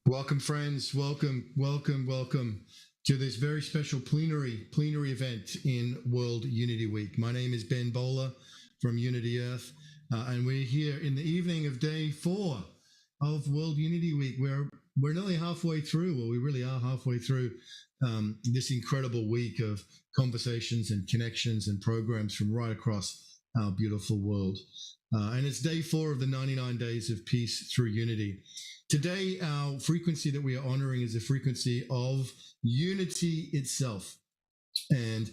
Welcome, friends. Welcome to this very special plenary event in World Unity Week. My name is Ben Bowler from Unity Earth, and we're here in the evening of day 4 of World Unity Week. We're nearly halfway through, well, we really are halfway through this incredible week of conversations and connections and programs from right across our beautiful world. And it's day 4 of the 99 days of peace through unity. Today, our frequency that we are honoring is the frequency of unity itself. And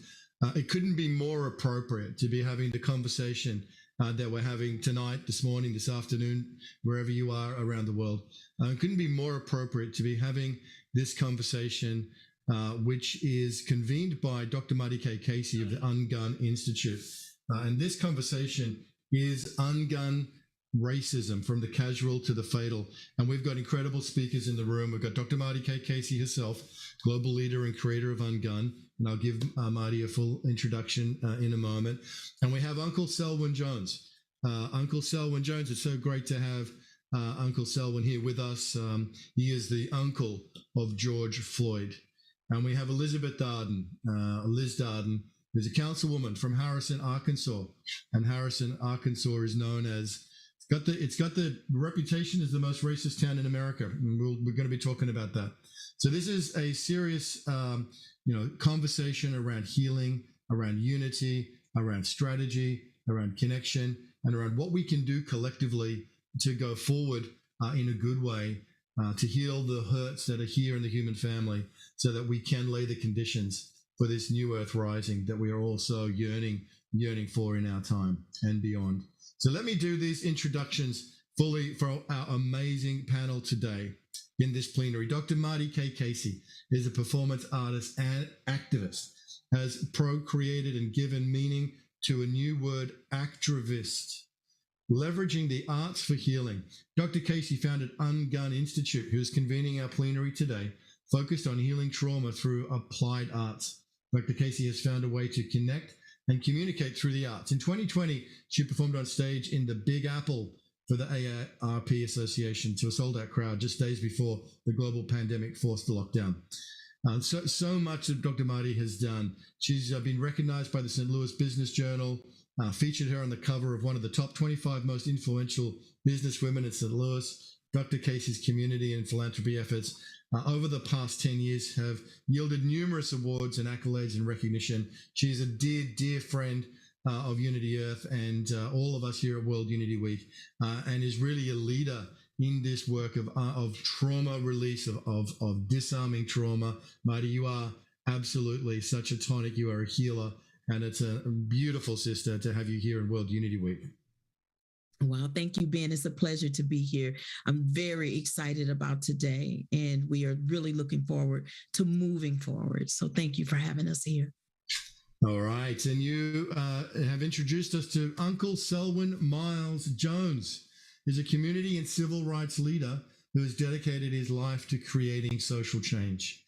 it couldn't be more appropriate to be having the conversation that we're having tonight, this morning, this afternoon, wherever you are around the world. It couldn't be more appropriate to be having this conversation, which is convened by Dr. Marty K. Casey of the UnGUN Institute. And this conversation is UnGUN racism, from the casual to the fatal. And we've got incredible speakers in the room. We've got Dr. Marty K. Casey herself, global leader and creator of UnGUN. And I'll give Marty a full introduction in a moment. And we have Uncle Selwyn Jones. Uncle Selwyn Jones, it's so great to have Uncle Selwyn here with us. He is the uncle of George Floyd. And we have Elizabeth Darden, Liz Darden, who's a councilwoman from Harrison, Arkansas. And Harrison, Arkansas is known as it's got the reputation as the most racist town in America. And we're going to be talking about that. So this is a serious, conversation around healing, around unity, around strategy, around connection, and around what we can do collectively to go forward in a good way to heal the hurts that are here in the human family, so that we can lay the conditions for this new earth rising that we are all so yearning for in our time and beyond. So let me do these introductions fully for our amazing panel today in this plenary. Dr. Marty K. Casey is a performance artist and activist, has procreated and given meaning to a new word, actrivist, leveraging the arts for healing. Dr. Casey founded UnGUN Institute, who is convening our plenary today, focused on healing trauma through applied arts. Dr. Casey has found a way to connect and communicate through the arts. In 2020, she performed on stage in the Big Apple for the AARP Association to a sold-out crowd just days before the global pandemic forced the lockdown. So much that Dr. Marty has done. She's been recognized by the St. Louis Business Journal, featured her on the cover of one of the top 25 most influential businesswomen in St. Louis. Dr. Casey's community and philanthropy efforts over the past 10 years have yielded numerous awards and accolades and recognition. She's a dear friend of Unity Earth and all of us here at World Unity Week, and is really a leader in this work of trauma release, of disarming trauma. Marty, you are absolutely such a tonic. You are a healer, and it's a beautiful, sister, to have you here in World Unity Week. Well, thank you, Ben. It's a pleasure to be here. I'm very excited about today, and we are really looking forward to moving forward. So thank you for having us here. All right. And you have introduced us to Uncle Selwyn Miles Jones. He's a community and civil rights leader who has dedicated his life to creating social change.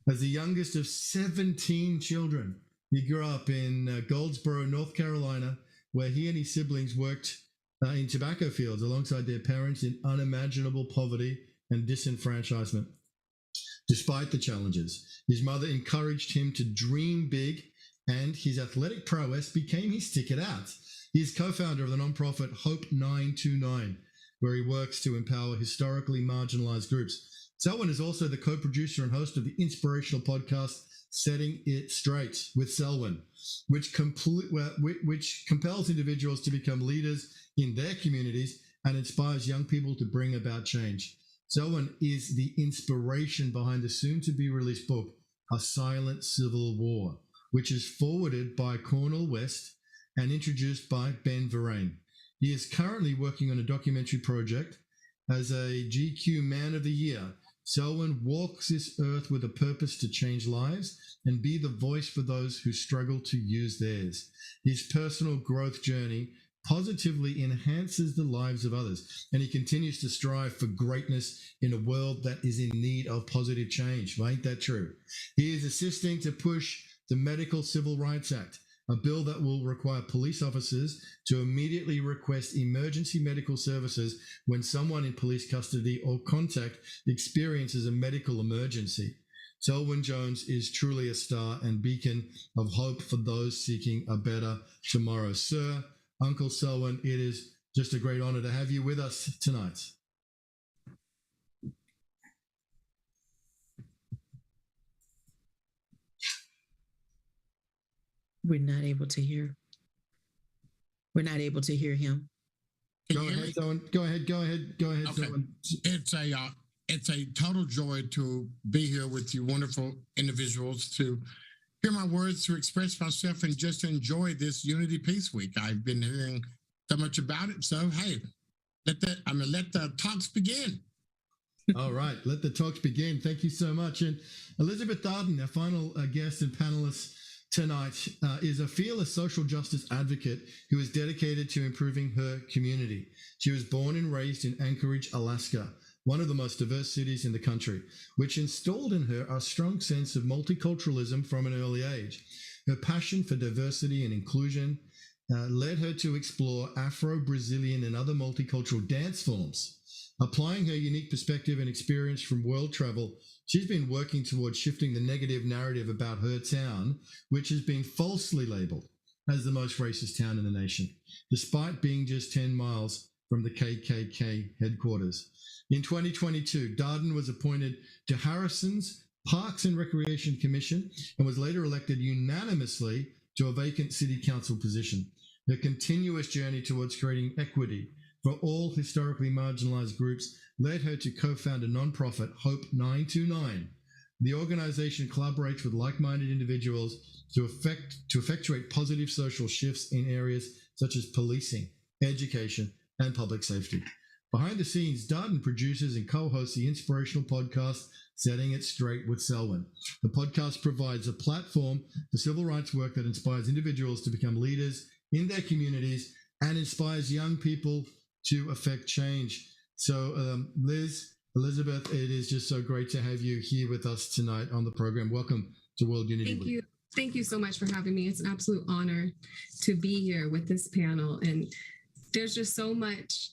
As the youngest of 17 children, he grew up in Goldsboro, North Carolina, where he and his siblings worked in tobacco fields alongside their parents in unimaginable poverty and disenfranchisement. Despite the challenges, his mother encouraged him to dream big, and his athletic prowess became his ticket out. He is co-founder of the nonprofit Hope 929, where he works to empower historically marginalized groups. Selwyn is also the co-producer and host of the inspirational podcast Setting It Straight with Selwyn, which compels individuals to become leaders in their communities and inspires young people to bring about change. Selwyn is the inspiration behind the soon-to-be-released book, A Silent Civil War, which is forwarded by Cornel West and introduced by Ben Verrain. He is currently working on a documentary project. As a GQ Man of the Year, Selwyn walks this earth with a purpose to change lives and be the voice for those who struggle to use theirs. His personal growth journey positively enhances the lives of others. And he continues to strive for greatness in a world that is in need of positive change. Ain't that true? He is assisting to push the Medical Civil Rights Act, a bill that will require police officers to immediately request emergency medical services when someone in police custody or contact experiences a medical emergency. Selwyn Jones is truly a star and beacon of hope for those seeking a better tomorrow. Sir, Uncle Selwyn, it is just a great honor to have you with us tonight. We're not able to hear. We're not able to hear him. Go ahead, Selwyn. Go ahead, okay. Selwyn. It's a total joy to be here with you wonderful individuals, to hear my words, to express myself, and just enjoy this Unity Peace Week. I've been hearing so much about it. So, hey, let the talks begin. All right, let the talks begin. Thank you so much. And Elizabeth Darden, our final guest and panelist tonight, is a fearless social justice advocate who is dedicated to improving her community. She was born and raised in Anchorage, Alaska, one of the most diverse cities in the country, which installed in her a strong sense of multiculturalism from an early age. Her passion for diversity and inclusion led her to explore Afro-Brazilian and other multicultural dance forms. Applying her unique perspective and experience from world travel, she's been working towards shifting the negative narrative about her town, which has been falsely labeled as the most racist town in the nation, despite being just 10 miles from the KKK headquarters. In 2022, Darden was appointed to Harrison's Parks and Recreation Commission and was later elected unanimously to a vacant city council position. Her continuous journey towards creating equity for all historically marginalized groups led her to co-found a nonprofit, Hope 929. The organization collaborates with like-minded individuals to effectuate positive social shifts in areas such as policing, education, and public safety. Behind the scenes, Darden produces and co-hosts the inspirational podcast, Setting It Straight with Selwyn. The podcast provides a platform for civil rights work that inspires individuals to become leaders in their communities and inspires young people to affect change. So, Elizabeth, it is just so great to have you here with us tonight on the program. Welcome to World Unity Week. Thank you so much for having me. It's an absolute honor to be here with this panel. And there's just so much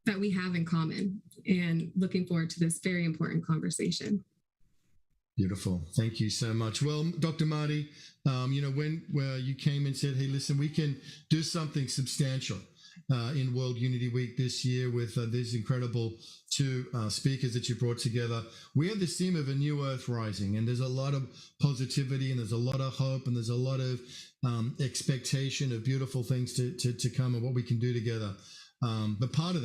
that we have in common, and looking forward to this very important conversation. Beautiful. Thank you so much. Well, Dr. Marty, when you came and said, hey, listen, we can do something substantial in World Unity Week this year with these incredible two speakers that you brought together. We have this theme of a new earth rising, and there's a lot of positivity, and there's a lot of hope, and there's a lot of expectation of beautiful things to come and what we can do together. But part of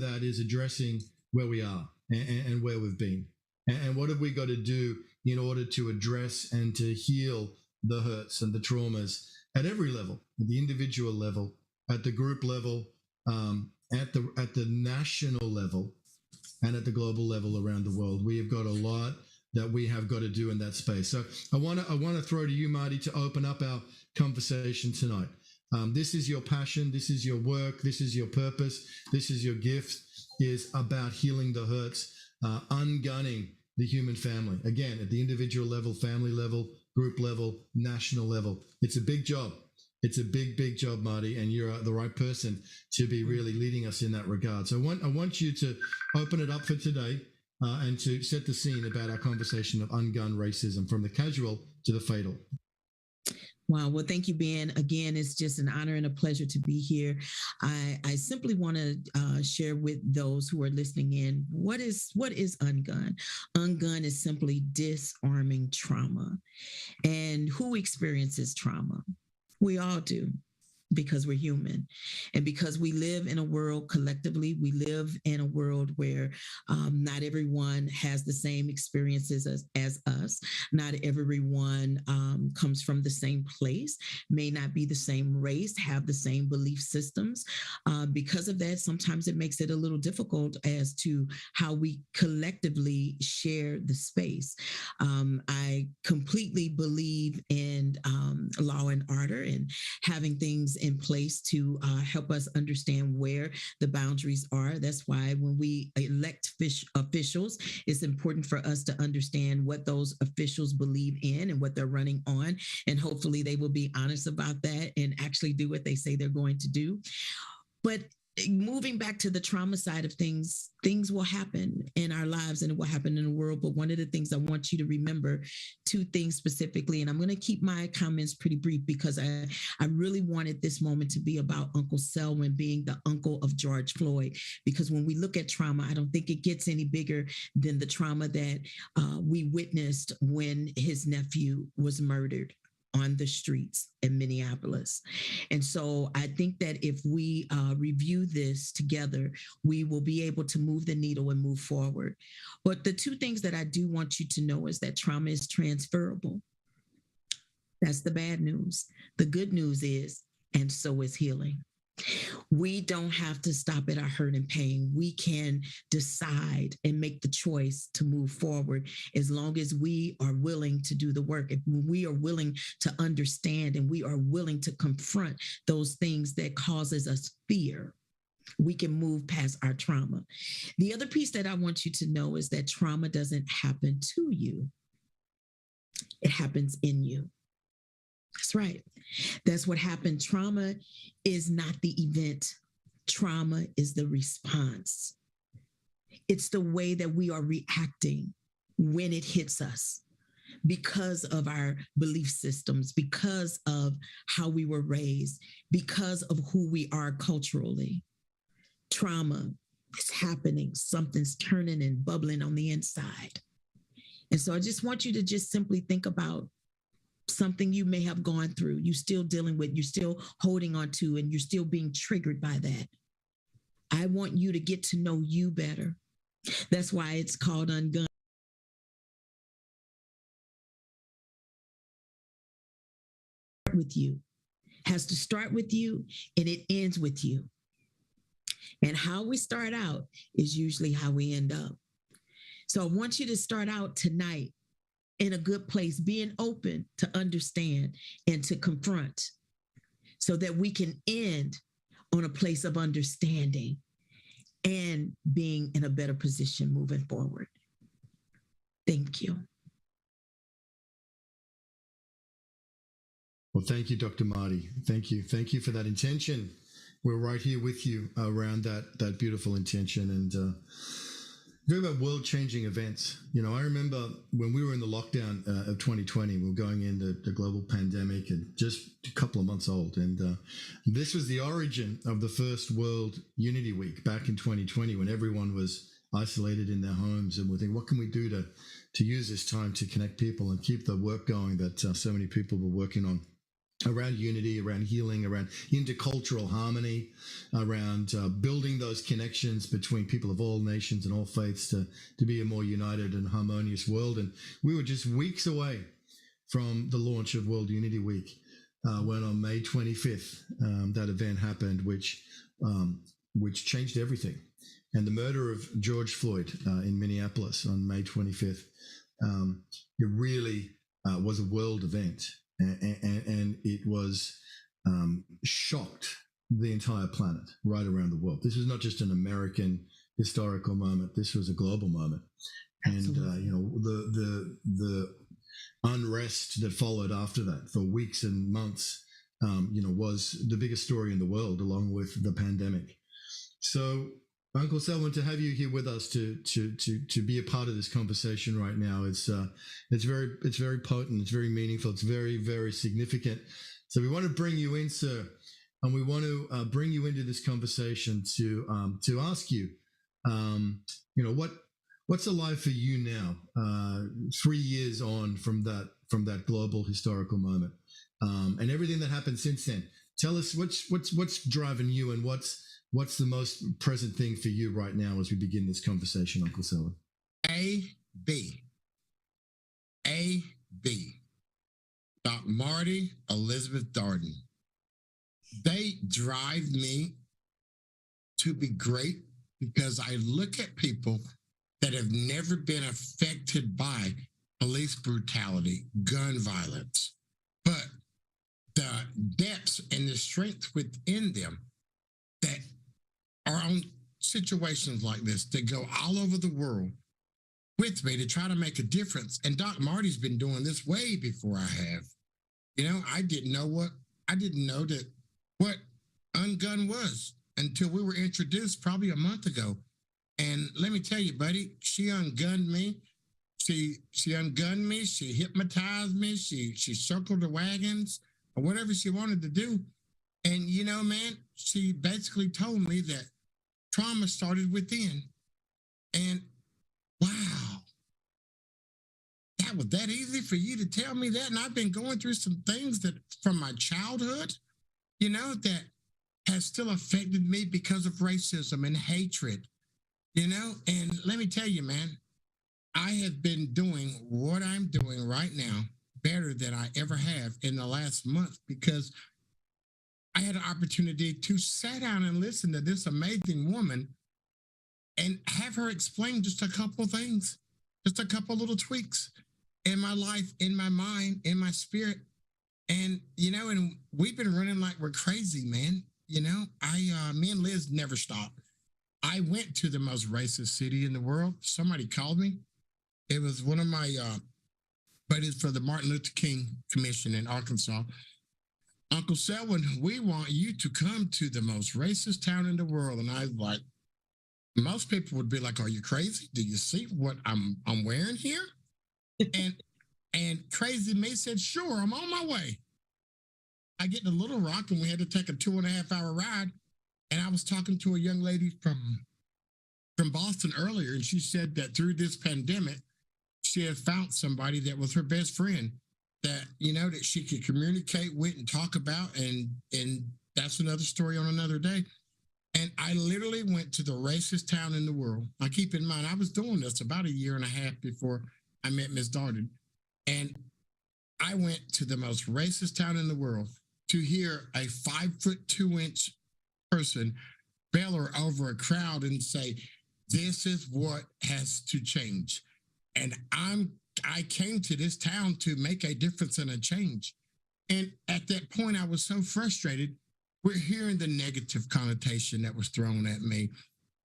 that is addressing where we are and where we've been. And what have we got to do in order to address and to heal the hurts and the traumas at every level, at the individual level, at the group level, at the national level, and at the global level around the world. We have got a lot that we have got to do in that space. So I want to throw to you, Marty, to open up our conversation tonight. This is your passion. This is your work. This is your purpose. This is your gift, is about healing the hurts, ungunning the human family. Again, at the individual level, family level, group level, national level. It's a big job. It's a big, big job, Marty, and you're the right person to be really leading us in that regard. So I want you to open it up for today and to set the scene about our conversation of ungun racism, from the casual to the fatal. Wow. Well, thank you, Ben. Again, it's just an honor and a pleasure to be here. I simply want to share with those who are listening in, what is UnGUN? UnGUN is simply disarming trauma. And who experiences trauma? We all do, because we're human. And because we live in a world collectively, we live in a world where not everyone has the same experiences as us. Not everyone comes from the same place, may not be the same race, have the same belief systems. Because of that, sometimes it makes it a little difficult as to how we collectively share the space. I completely believe in law and order and having things in place to help us understand where the boundaries are. That's why when we elect officials, it's important for us to understand what those officials believe in and what they're running on. And hopefully they will be honest about that and actually do what they say they're going to do. But moving back to the trauma side of things, things will happen in our lives and it will happen in the world. But one of the things I want you to remember, two things specifically, and I'm going to keep my comments pretty brief because I really wanted this moment to be about Uncle Selwyn being the uncle of George Floyd. Because when we look at trauma, I don't think it gets any bigger than the trauma that we witnessed when his nephew was murdered on the streets in Minneapolis. And so I think that if we review this together, we will be able to move the needle and move forward. But the two things that I do want you to know is that trauma is transferable. That's the bad news. The good news is, and so is healing. We don't have to stop at our hurt and pain. We can decide and make the choice to move forward as long as we are willing to do the work. If we are willing to understand and we are willing to confront those things that causes us fear, we can move past our trauma. The other piece that I want you to know is that trauma doesn't happen to you. It happens in you. That's right. That's what happened. Trauma is not the event. Trauma is the response. It's the way that we are reacting when it hits us because of our belief systems, because of how we were raised, because of who we are culturally. Trauma is happening. Something's turning and bubbling on the inside. And so I just want you to just simply think about something you may have gone through, you're still dealing with, you're still holding on to, and you're still being triggered by that. I want you to get to know you better. That's why it's called UnGUN. With you, has to start with you, and it ends with you. And how we start out is usually how we end up. So I want you to start out tonight in a good place, being open to understand and to confront so that we can end on a place of understanding and being in a better position moving forward. Thank you. Well, thank you, Dr. Marty. Thank you. Thank you for that intention. We're right here with you around that beautiful intention. And talking about world-changing events, I remember when we were in the lockdown of 2020, we were going into the global pandemic and just a couple of months old. And this was the origin of the first World Unity Week back in 2020 when everyone was isolated in their homes. And we're thinking, what can we do to use this time to connect people and keep the work going that so many people were working on? Around unity, around healing, around intercultural harmony, around building those connections between people of all nations and all faiths to be a more united and harmonious world. And we were just weeks away from the launch of World Unity Week when on May 25th, that event happened, which changed everything. And the murder of George Floyd in Minneapolis on May 25th, it really was a world event. And it was shocked the entire planet right around the world. This was not just an American historical moment. This was a global moment. Absolutely. And, the unrest that followed after that for weeks and months, was the biggest story in the world along with the pandemic. So Uncle Selwyn, to have you here with us to be a part of this conversation right now, it's very potent, it's very meaningful, it's very, very significant. So we want to bring you in, sir, and we want to bring you into this conversation to ask you, what's alive for you now, 3 years on from that global historical moment, and everything that happened since then. Tell us what's driving you and what's the most present thing for you right now as we begin this conversation, Uncle Selwyn? A.B. Dr. Marty Elizabeth Darden. They drive me to be great because I look at people that have never been affected by police brutality, gun violence, but the depths and the strength within them that are on situations like this, that go all over the world with me to try to make a difference. And Doc Marty's been doing this way before I have. I didn't know that what UnGUN was until we were introduced probably a month ago. And let me tell you, buddy, she ungunned me. She ungunned me. She hypnotized me. She circled the wagons or whatever she wanted to do. And man, she basically told me that trauma started within. And wow, that was that easy for you to tell me that? And I've been going through some things that from my childhood, that has still affected me because of racism and hatred, And let me tell you, man, I have been doing what I'm doing right now better than I ever have in the last month because I had an opportunity to sit down and listen to this amazing woman and have her explain just a couple things, just a couple little tweaks in my life, in my mind, in my spirit. And, and we've been running like we're crazy, man. Me and Liz never stopped. I went to the most racist city in the world. Somebody called me. It was one of my buddies for the Martin Luther King Commission in Arkansas. Uncle Selwyn, we want you to come to the most racist town in the world. And I was like, most people would be like, are you crazy? Do you see what I'm wearing here? And crazy me said, sure, I'm on my way. I get to Little Rock and we had to take a 2.5-hour ride. And I was talking to a young lady from Boston earlier, and she said that through this pandemic, she had found somebody that was her best friend that, that she could communicate with and talk about. And that's another story on another day. And I literally went to the racist town in the world. Now, keep in mind, I was doing this about 1.5 years before I met Miss Darden. And I went to the most racist town in the world to hear a 5'2" person bellow over a crowd and say, this is what has to change. And I came to this town to make a difference and a change. And at that point, I was so frustrated. We're hearing the negative connotation that was thrown at me,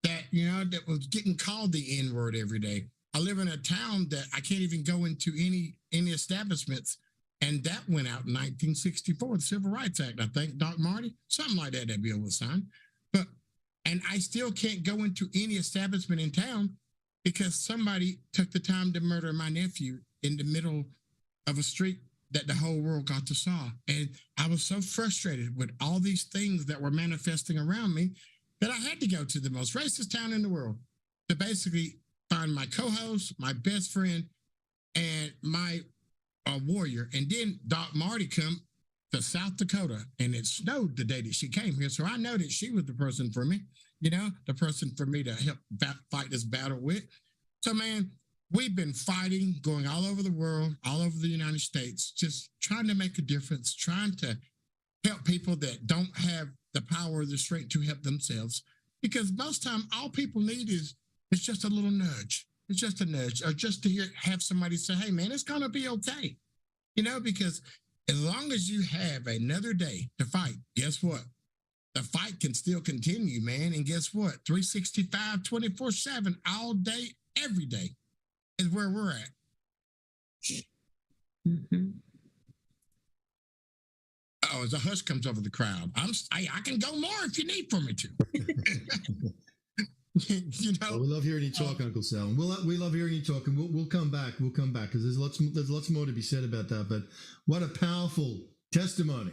that, that was getting called the N-word every day. I live in a town that I can't even go into any establishments. And that went out in 1964, the Civil Rights Act, I think, Doc Marty, something like that bill was signed. And I still can't go into any establishment in town because somebody took the time to murder my nephew in the middle of a street that the whole world got to saw. And I was so frustrated with all these things that were manifesting around me that I had to go to the most racist town in the world to basically find my co-host, my best friend, and my warrior. And then Doc Marty come to South Dakota, and it snowed the day that she came here. So I know that she was the person for me, the person for me to help fight this battle with. So, man, we've been fighting, going all over the world, all over the United States, just trying to make a difference, trying to help people that don't have the power or the strength to help themselves. Because most time, all people need is just a little nudge. It's just a nudge, or just to have somebody say, hey, man, it's going to be okay. Because as long as you have another day to fight, guess what? The fight can still continue, man. And guess what? 365, 24/7, all day, every day is where we're at. Mm-hmm. Oh, as a hush comes over the crowd, I can go more if you need for me to. Well, we love hearing you talk, Uncle Sal. We love hearing you talk, and we'll come back. We'll come back because there's lots more to be said about that. But what a powerful testimony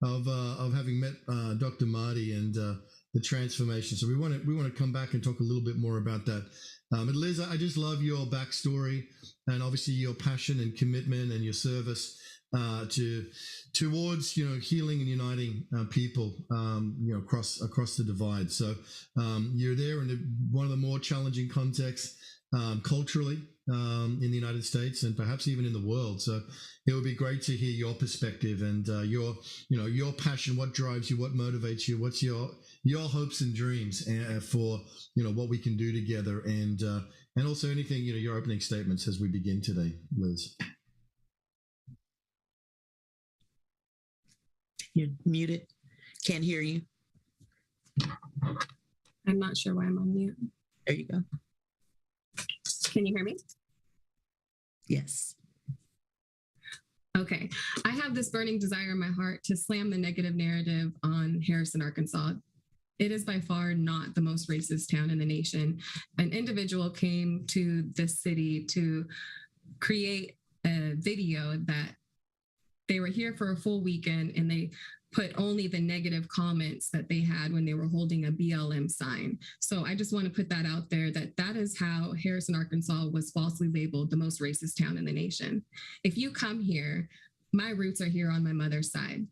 of having met Dr. Marty and the transformation. So we want to come back and talk a little bit more about that. But Liz, I just love your backstory and obviously your passion and commitment and your service towards healing and uniting people across the divide. So you're there in one of the more challenging contexts culturally in the United States and perhaps even in the world. So it would be great to hear your perspective and your passion, what drives you, what motivates you, what's your hopes and dreams for what we can do together, and also anything your opening statements as we begin today, Liz. You're muted. Can't hear you. I'm not sure why I'm on mute. There you go. Can you hear me? Yes. Okay. I have this burning desire in my heart to slam the negative narrative on Harrison, Arkansas. It is by far not the most racist town in the nation. An individual came to this city to create a video that they were here for a full weekend and they put only the negative comments that they had when they were holding a BLM sign. So I just want to put that out there, that is how Harrison, Arkansas was falsely labeled the most racist town in the nation. If you come here, my roots are here on my mother's side.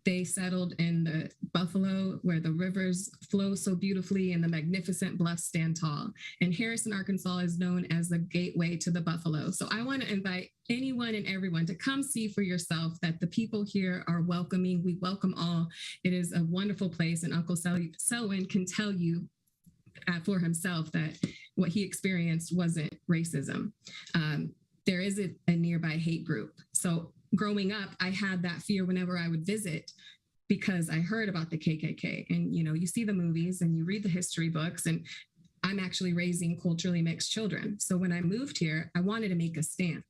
They settled in the Buffalo where the rivers flow so beautifully and the magnificent bluffs stand tall. And Harrison, Arkansas is known as the gateway to the Buffalo. So I want to invite anyone and everyone to come see for yourself that the people here are welcoming. We welcome all. It is a wonderful place. And Uncle Selwyn can tell you for himself that what he experienced wasn't racism. There is a nearby hate group. So growing up, I had that fear whenever I would visit because I heard about the KKK. And, you know, you see the movies and you read the history books, and I'm actually raising culturally mixed children. So when I moved here, I wanted to make a stand.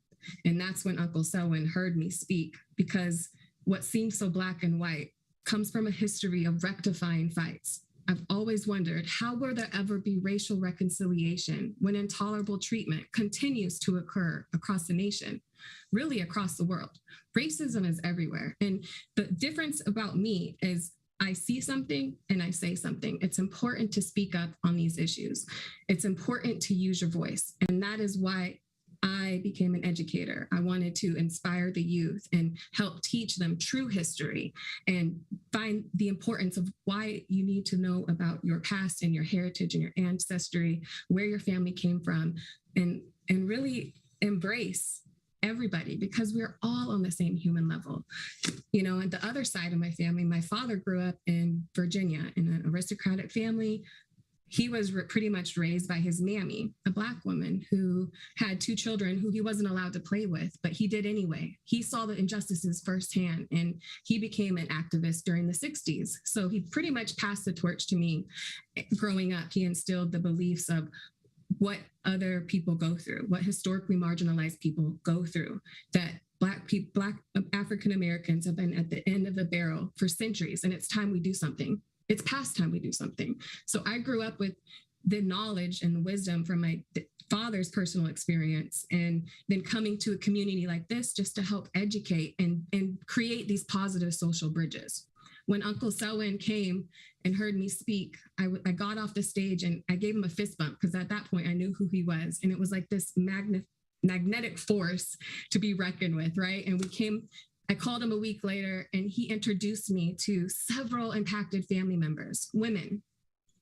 And that's when Uncle Selwyn heard me speak, because what seems so black and white comes from a history of rectifying fights. I've always wondered, how will there ever be racial reconciliation when intolerable treatment continues to occur across the nation, really across the world? Racism is everywhere. And the difference about me is I see something and I say something. It's important to speak up on these issues. It's important to use your voice. And that is why I became an educator. I wanted to inspire the youth and help teach them true history and find the importance of why you need to know about your past and your heritage and your ancestry, where your family came from, and really embrace everybody, because we're all on the same human level. You know, and the other side of my family, my father grew up in Virginia in an aristocratic family. He was pretty much raised by his mammy, a Black woman who had 2 children who he wasn't allowed to play with, but he did anyway. He saw the injustices firsthand, and he became an activist during the 60s. So he pretty much passed the torch to me. Growing up, he instilled the beliefs of what other people go through, what historically marginalized people go through, that Black African Americans have been at the end of the barrel for centuries, and it's time we do something. It's past time we do something. So I grew up with the knowledge and the wisdom from my father's personal experience, and then coming to a community like this just to help educate and create these positive social bridges. When Uncle Selwyn came and heard me speak, I got off the stage and I gave him a fist bump, because at that point I knew who he was. And it was like this magnetic force to be reckoned with, right? And I called him a week later, and he introduced me to several impacted family members, women,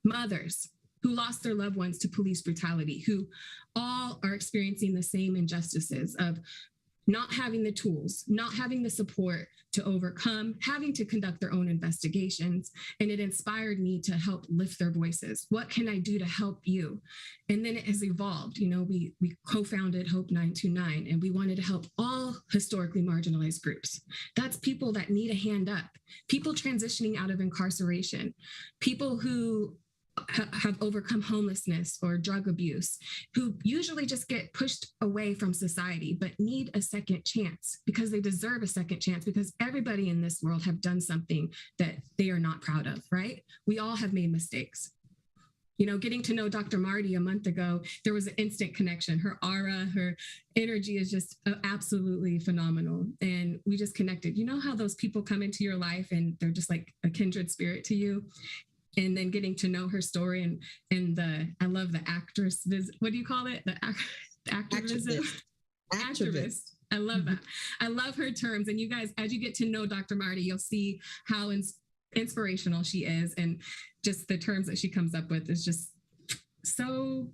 mothers who lost their loved ones to police brutality, who all are experiencing the same injustices of not having the tools, not having the support to overcome, having to conduct their own investigations. And it inspired me to help lift their voices. What can I do to help you? And then it has evolved. You know, we co-founded Hope 929, and we wanted to help all historically marginalized groups. That's people that need a hand up, people transitioning out of incarceration, people who have overcome homelessness or drug abuse, who usually just get pushed away from society, but need a second chance, because they deserve a second chance, because everybody in this world have done something that they are not proud of, right? We all have made mistakes. You know, getting to know Dr. Marty a month ago, there was an instant connection. Her aura, her energy is just absolutely phenomenal. And we just connected. You know how those people come into your life and they're just like a kindred spirit to you? And then getting to know her story and I love the actress, what do you call it? The activism? Actrivist. I love that. I love her terms. And you guys, as you get to know Dr. Marty, you'll see how inspirational she is. And just the terms that she comes up with is just so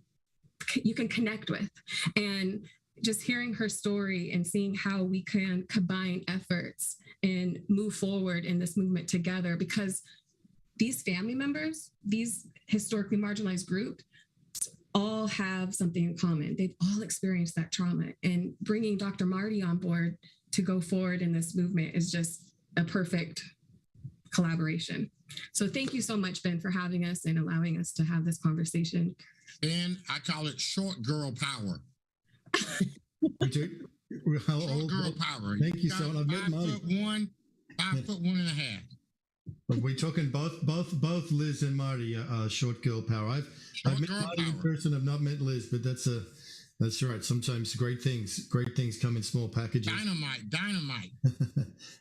you can connect with. And just hearing her story and seeing how we can combine efforts and move forward in this movement together, because these family members, these historically marginalized groups, all have something in common. They've all experienced that trauma. And bringing Dr. Marty on board to go forward in this movement is just a perfect collaboration. So thank you so much, Ben, for having us and allowing us to have this conversation. And I call it short girl power. How Short old? girl power. Thank you so much. I've met Marty. 5'1.5". But we're talking both Liz and Marty short girl power. I've met Marty in person. I've not met Liz, but that's right. Sometimes great things come in small packages. Dynamite.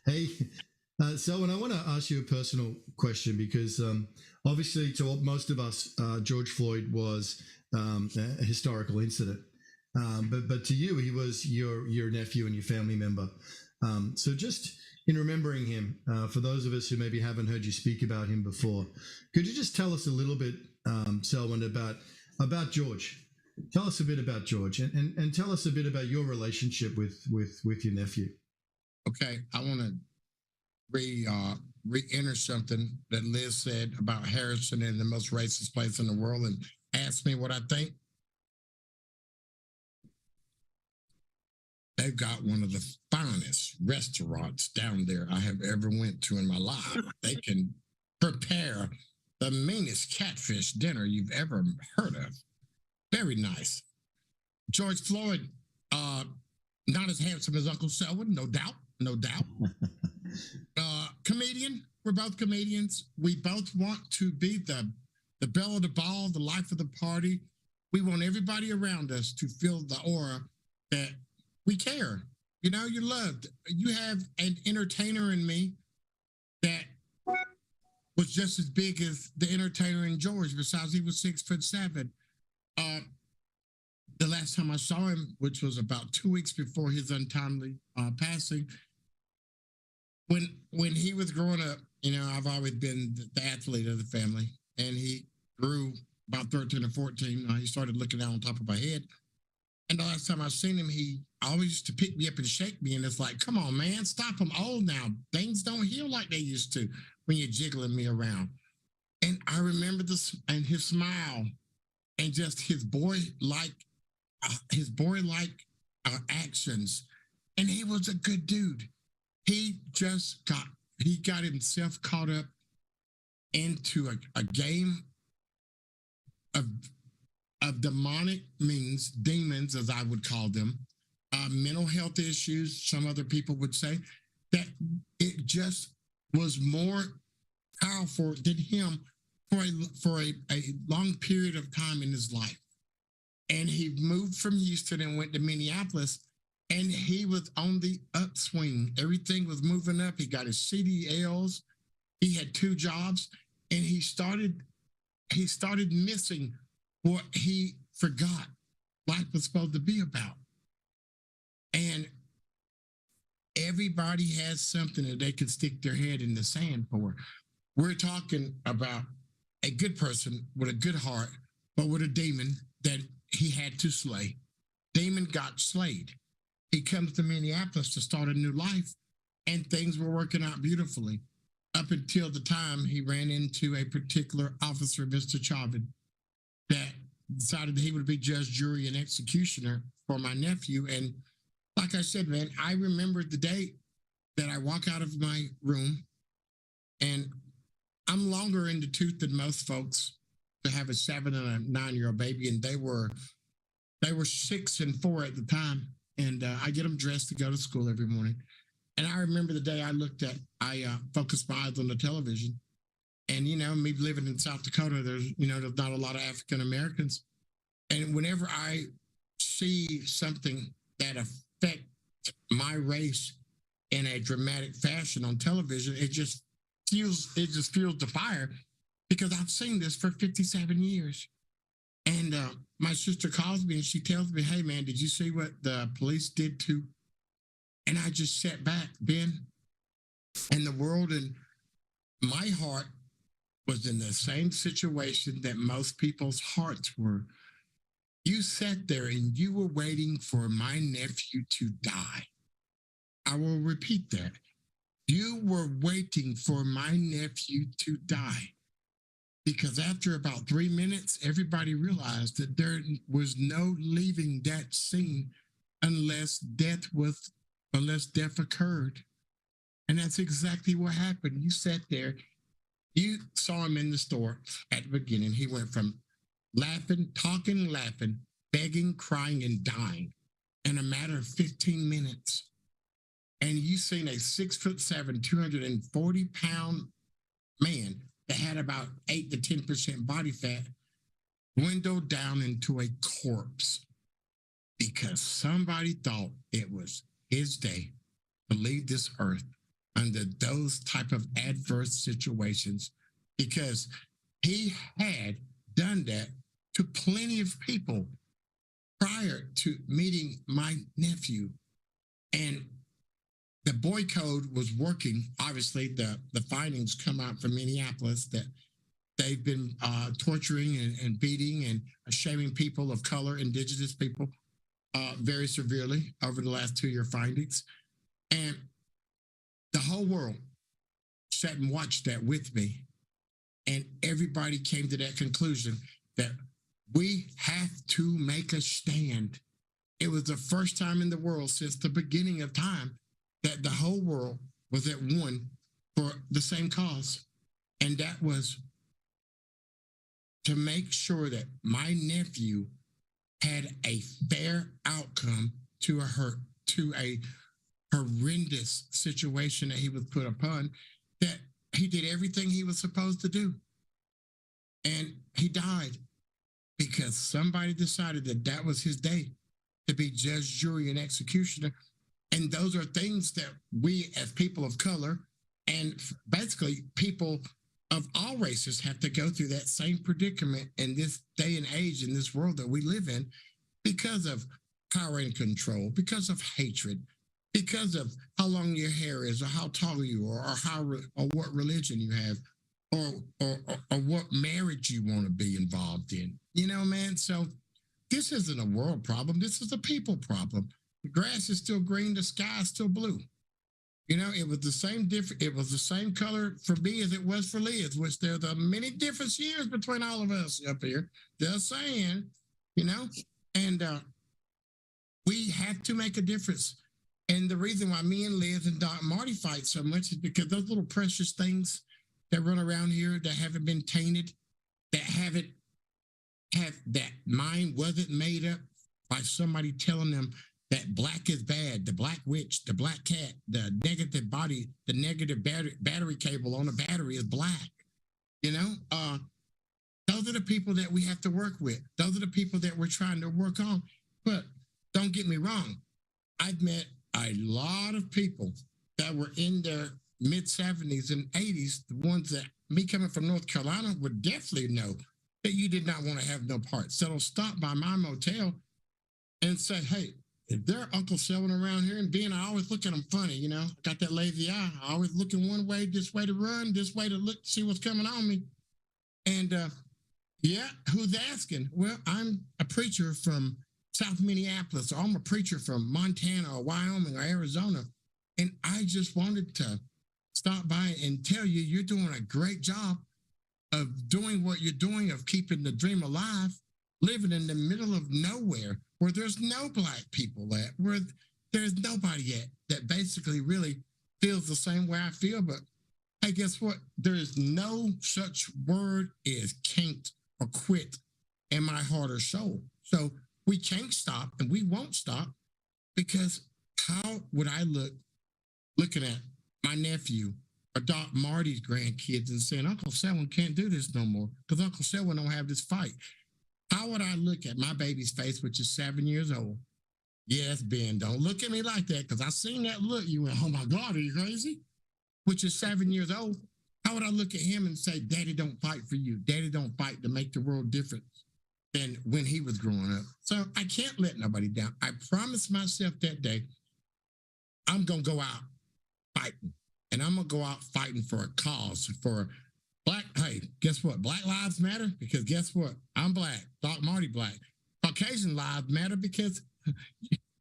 Hey, Selwyn, I want to ask you a personal question because obviously to most of us, George Floyd was a historical incident. But to you, he was your nephew and your family member. So just in remembering him, for those of us who maybe haven't heard you speak about him before, could you just tell us a little bit, Selwyn, about George? Tell us a bit about George and tell us a bit about your relationship with your nephew. Okay, I want to re-enter something that Liz said about Harrison and the most racist place in the world and ask me what I think. They've got one of the finest restaurants down there I have ever went to in my life. They can prepare the meanest catfish dinner you've ever heard of. Very nice. George Floyd, not as handsome as Uncle Selwyn, no doubt. Comedian, we're both comedians. We both want to be the belle of the ball, the life of the party. We want everybody around us to feel the aura that we care. You know, you're loved. You have an entertainer in me that was just as big as the entertainer in George, besides he was 6'7". The last time I saw him, which was about 2 weeks before his untimely passing, when he was growing up, you know, I've always been the athlete of the family, and he grew about 13 or 14. He started looking down on top of my head. And the last time I seen him, he always used to pick me up and shake me. And it's like, come on, man, stop. I'm old now. Things don't heal like they used to when you're jiggling me around. And I remember this and his smile and just his boy-like actions. And he was a good dude. He got himself caught up into a game of demonic means, demons, as I would call them, mental health issues, some other people would say, that it just was more powerful than him for a long period of time in his life. And he moved from Houston and went to Minneapolis, and he was on the upswing. Everything was moving up. He got his CDLs. He had 2 jobs, and he started missing what he forgot life was supposed to be about. And everybody has something that they can stick their head in the sand for. We're talking about a good person with a good heart, but with a demon that he had to slay. Demon got slayed. He comes to Minneapolis to start a new life, and things were working out beautifully up until the time he ran into a particular officer, Mr. Chauvin, that decided that he would be judge, jury, and executioner for my nephew. And like I said, man, I remember the day that I walk out of my room, and I'm longer in the tooth than most folks to have a 7 and a 9-year-old baby, and they were 6 and 4 at the time. And I get them dressed to go to school every morning. And I remember the day I focused my eyes on the television. And, you know, me living in South Dakota, there's not a lot of African Americans. And whenever I see something that affects my race in a dramatic fashion on television, it just fuels the fire, because I've seen this for 57 years. And my sister calls me and she tells me, hey, man, did you see what the police did to? And I just sat back, Ben, and the world and my heart was in the same situation that most people's hearts were. You sat there and you were waiting for my nephew to die. I will repeat that. You were waiting for my nephew to die. Because after about 3 minutes, everybody realized that there was no leaving that scene unless death occurred. And that's exactly what happened. You sat there, you saw him in the store at the beginning. He went from laughing, talking, laughing, begging, crying, and dying in a matter of 15 minutes. And you seen a 6'7", 240-pound man that had about 8 to 10% body fat dwindled down into a corpse because somebody thought it was his day to leave this earth under those type of adverse situations, because he had done that to plenty of people prior to meeting my nephew. And the boy code was working. Obviously, the findings come out from Minneapolis that they've been torturing and beating and shaming people of color, indigenous people, very severely over the last 2-year findings. And the whole world sat and watched that with me. And everybody came to that conclusion that we have to make a stand. It was the first time in the world since the beginning of time that the whole world was at one for the same cause. And that was to make sure that my nephew had a fair outcome to a horrendous situation that he was put upon, that he did everything he was supposed to do. And he died because somebody decided that that was his day to be judge, jury, and executioner. And those are things that we as people of color and basically people of all races have to go through that same predicament in this day and age, in this world that we live in, because of power and control, because of hatred, because of how long your hair is, or how tall you are, or what religion you have, or what marriage you want to be involved in. You know, man. So this isn't a world problem. This is a people problem. The grass is still green. The sky is still blue. You know, it was the same it was the same color for me as it was for Liz, which there's a many different years between all of us up here. Just saying, you know, and we have to make a difference. And the reason why me and Liz and Doc Marty fight so much is because those little precious things that run around here that haven't been tainted, that that mind wasn't made up by somebody telling them that black is bad, the black witch, the black cat, the negative body, the negative battery cable on the battery is black. You know, those are the people that we have to work with. Those are the people that we're trying to work on. But don't get me wrong. I've met a lot of people that were in their mid 70s and 80s, the ones that me coming from North Carolina would definitely know that you did not want to have no part. So they'll stop by my motel and say, hey, if they're Uncle Selwyn around here, and being, I always look at them funny, you know, got that lazy eye. I always looking one way, this way to run, this way to look, see what's coming on me. And yeah, who's asking? Well, I'm a preacher from South Minneapolis, or I'm a preacher from Montana or Wyoming or Arizona. And I just wanted to stop by and tell you, you're doing a great job of doing what you're doing, of keeping the dream alive, living in the middle of nowhere where there's no black people at, where there's nobody at that basically really feels the same way I feel. But hey, guess what? There is no such word as can't or quit in my heart or soul. So we can't stop and we won't stop, because how would I look looking at my nephew or Doc Marty's grandkids and saying, Uncle Selwyn can't do this no more because Uncle Selwyn don't have this fight? How would I look at my baby's face, which is 7 years old? Yes, Ben, don't look at me like that, because I seen that look. You went, oh my God, are you crazy? Which is 7 years old. How would I look at him and say, Daddy don't fight for you. Daddy don't fight to make the world different than when he was growing up. So I can't let nobody down. I promised myself that day, I'm going to go out fighting. And I'm going to go out fighting for a cause, for black. Hey, guess what? Black lives matter, because guess what? I'm black. Doc Marty black. Caucasian lives matter because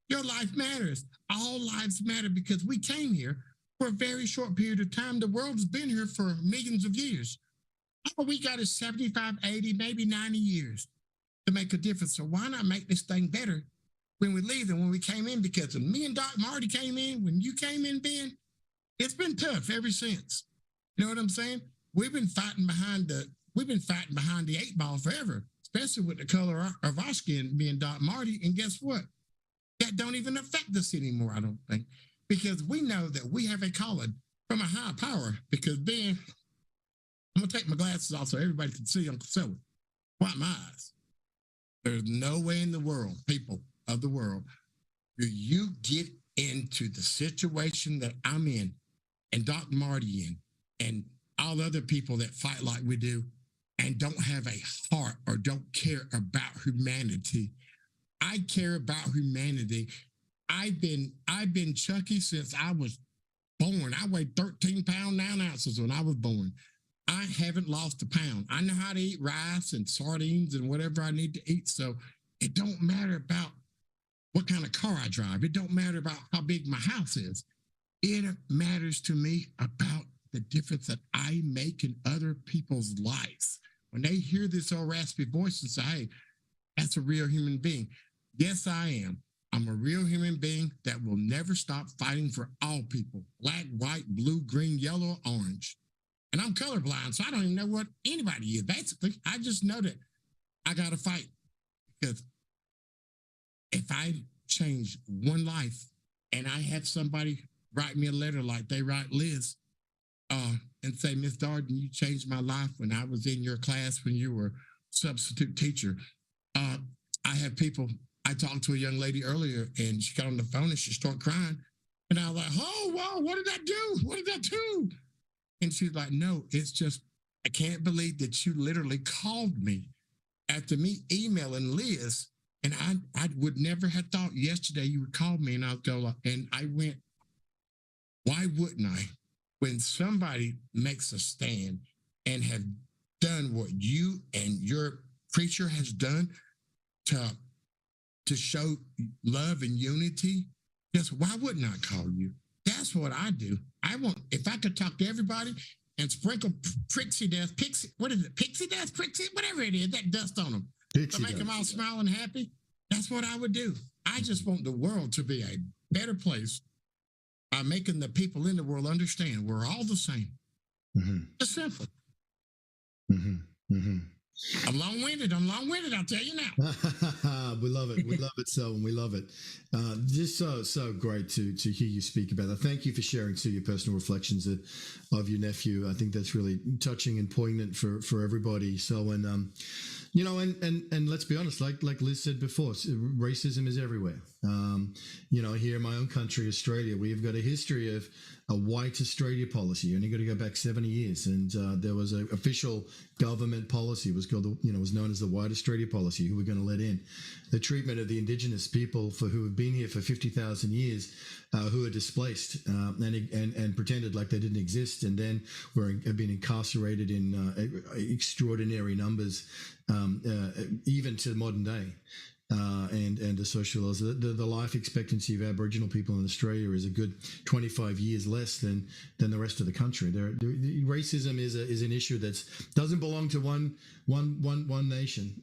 your life matters. All lives matter because we came here for a very short period of time. The world has been here for millions of years. All we got is 75, 80, maybe 90 years to make a difference. So why not make this thing better when we leave than when we came in? Because when me and Doc Marty came in, when you came in, Ben, It's been tough ever since. You know what I'm saying? We've been fighting behind the 8 ball forever, especially with the color of our skin being dark Marty. And guess what? That don't even affect us anymore, I don't think, because we know that we have a calling from a higher power. Because then I'm gonna take my glasses off so everybody can see Uncle Selly. Wipe my eyes. There's no way in the world, people of the world, do you get into the situation that I'm in and Doc Marty in and all other people that fight like we do and don't have a heart or don't care about humanity. I care about humanity. I've been Chucky since I was born. I weighed 13 pounds, 9 ounces when I was born. I haven't lost a pound. I know how to eat rice and sardines and whatever I need to eat. So it don't matter about what kind of car I drive. It don't matter about how big my house is. It matters to me about the difference that I make in other people's lives. When they hear this old raspy voice and say, hey, that's a real human being. Yes, I am. I'm a real human being that will never stop fighting for all people, black, white, blue, green, yellow, orange. And I'm colorblind, so I don't even know what anybody is. Basically, I just know that I got to fight, because if I change one life and I have somebody write me a letter like they write Liz and say, Miss Darden, you changed my life when I was in your class when you were substitute teacher. I have people, I talked to a young lady earlier and she got on the phone and she started crying. And I was like, oh, wow, what did that do? What did that do? And she's like, no, it's just, I can't believe that you literally called me after me emailing Liz. And I would never have thought yesterday you would call me. And I'll go, and I went, why wouldn't I? When somebody makes a stand and have done what you and your preacher has done to show love and unity, just why wouldn't I call you? That's what I do. I want, if I could talk to everybody and sprinkle pixie dust, whatever it is, that dust on them, to make them all smile and happy, that's what I would do. I just want the world to be a better place by making the people in the world understand we're all the same. Mm-hmm. It's simple. Mm-hmm. Mm-hmm. I'm long-winded, I'll tell you now. We love it. We love it so, and we love it. Just so great to hear you speak about that. Thank you for sharing too your personal reflections of your nephew. I think that's really touching and poignant for everybody. So, and and let's be honest, like Liz said before, racism is everywhere. Here in my own country, Australia, we've got a history of a white Australia policy. You only got to go back 70 years, and there was an official government policy. It was called, was known as the White Australia policy. Who we're going to let in, the treatment of the Indigenous people who have been here for 50,000 years, who are displaced and pretended like they didn't exist, and then have been incarcerated in extraordinary numbers, even to modern day. And the social laws. The life expectancy of Aboriginal people in Australia is a good 25 years less than the rest of the country. Racism is an issue that doesn't belong to one nation.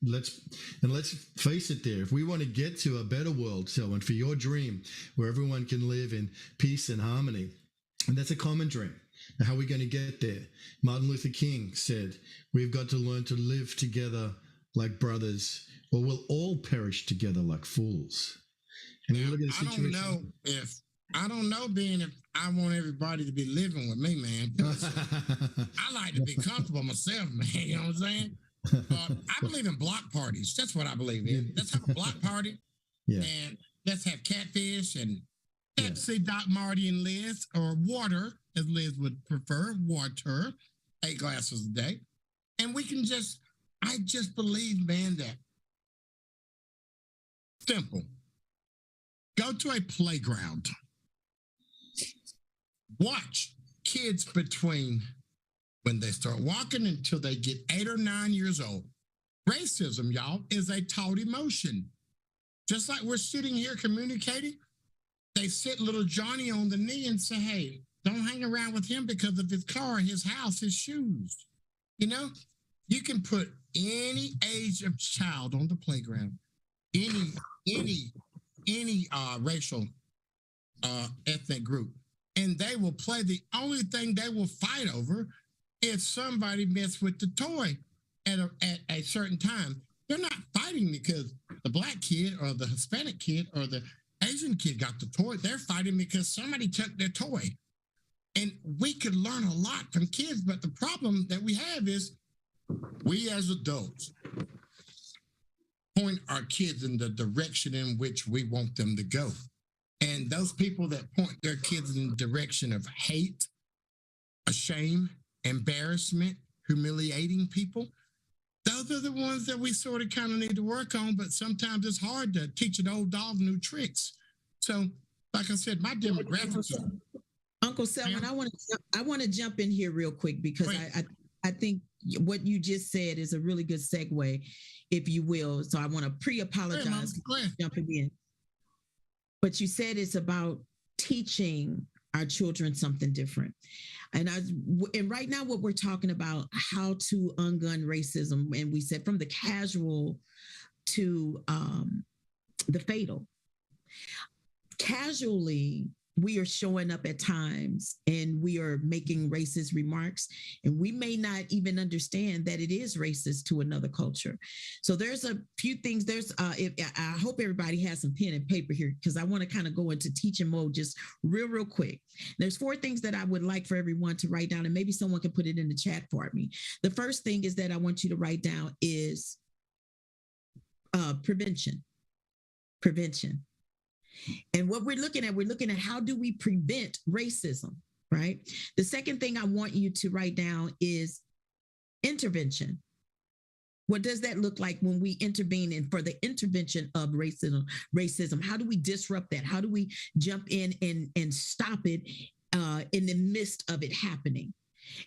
Let's face it. There, if we want to get to a better world, and for your dream where everyone can live in peace and harmony, and that's a common dream. Now, how are we going to get there? Martin Luther King said, "We've got to learn to live together like brothers, or we'll all perish together like fools." And now, you look at the situation. I don't know, if I want everybody to be living with me, man. I like to be comfortable myself, man. You know what I'm saying? I believe in block parties. That's what I believe in. Let's have a block party, and let's have catfish and Pepsi, Doc Marty, and Liz, or water, as Liz would prefer, water, 8 glasses a day, and we can I just believe, man, that simple. Go to a playground. Watch kids between when they start walking until they get 8 or 9 years old. Racism, y'all, is a taught emotion. Just like we're sitting here communicating, they sit little Johnny on the knee and say, hey, don't hang around with him because of his car, his house, his shoes. You can put any age of child on the playground, any racial ethnic group. And they will play. The only thing they will fight over is somebody messed with the toy at a certain time. They're not fighting because the Black kid or the Hispanic kid or the Asian kid got the toy. They're fighting because somebody took their toy. And we could learn a lot from kids, but the problem that we have is we as adults point our kids in the direction in which we want them to go. And those people that point their kids in the direction of hate, shame, embarrassment, humiliating people, those are the ones that we sort of kind of need to work on, but sometimes it's hard to teach an old dog new tricks. So, like I said, my demographics are... Uncle Selwyn, I want to jump in here real quick because I think what you just said is a really good segue, if you will. So I want to pre-apologize for jumping in. But you said it's about teaching our children something different. And right now what we're talking about, how to ungun racism. And we said from the casual to the fatal. Casually, we are showing up at times and we are making racist remarks, and we may not even understand that it is racist to another culture. So there's a few things. I hope everybody has some pen and paper here, because I want to kind of go into teaching mode just real quick. There's 4 things that I would like for everyone to write down, and maybe someone can put it in the chat for me. The first thing is that I want you to write down is prevention. And what we're looking at how do we prevent racism, right? The second thing I want you to write down is intervention. What does that look like when we intervene and for the intervention of racism? How do we disrupt that? How do we jump in and stop it in the midst of it happening?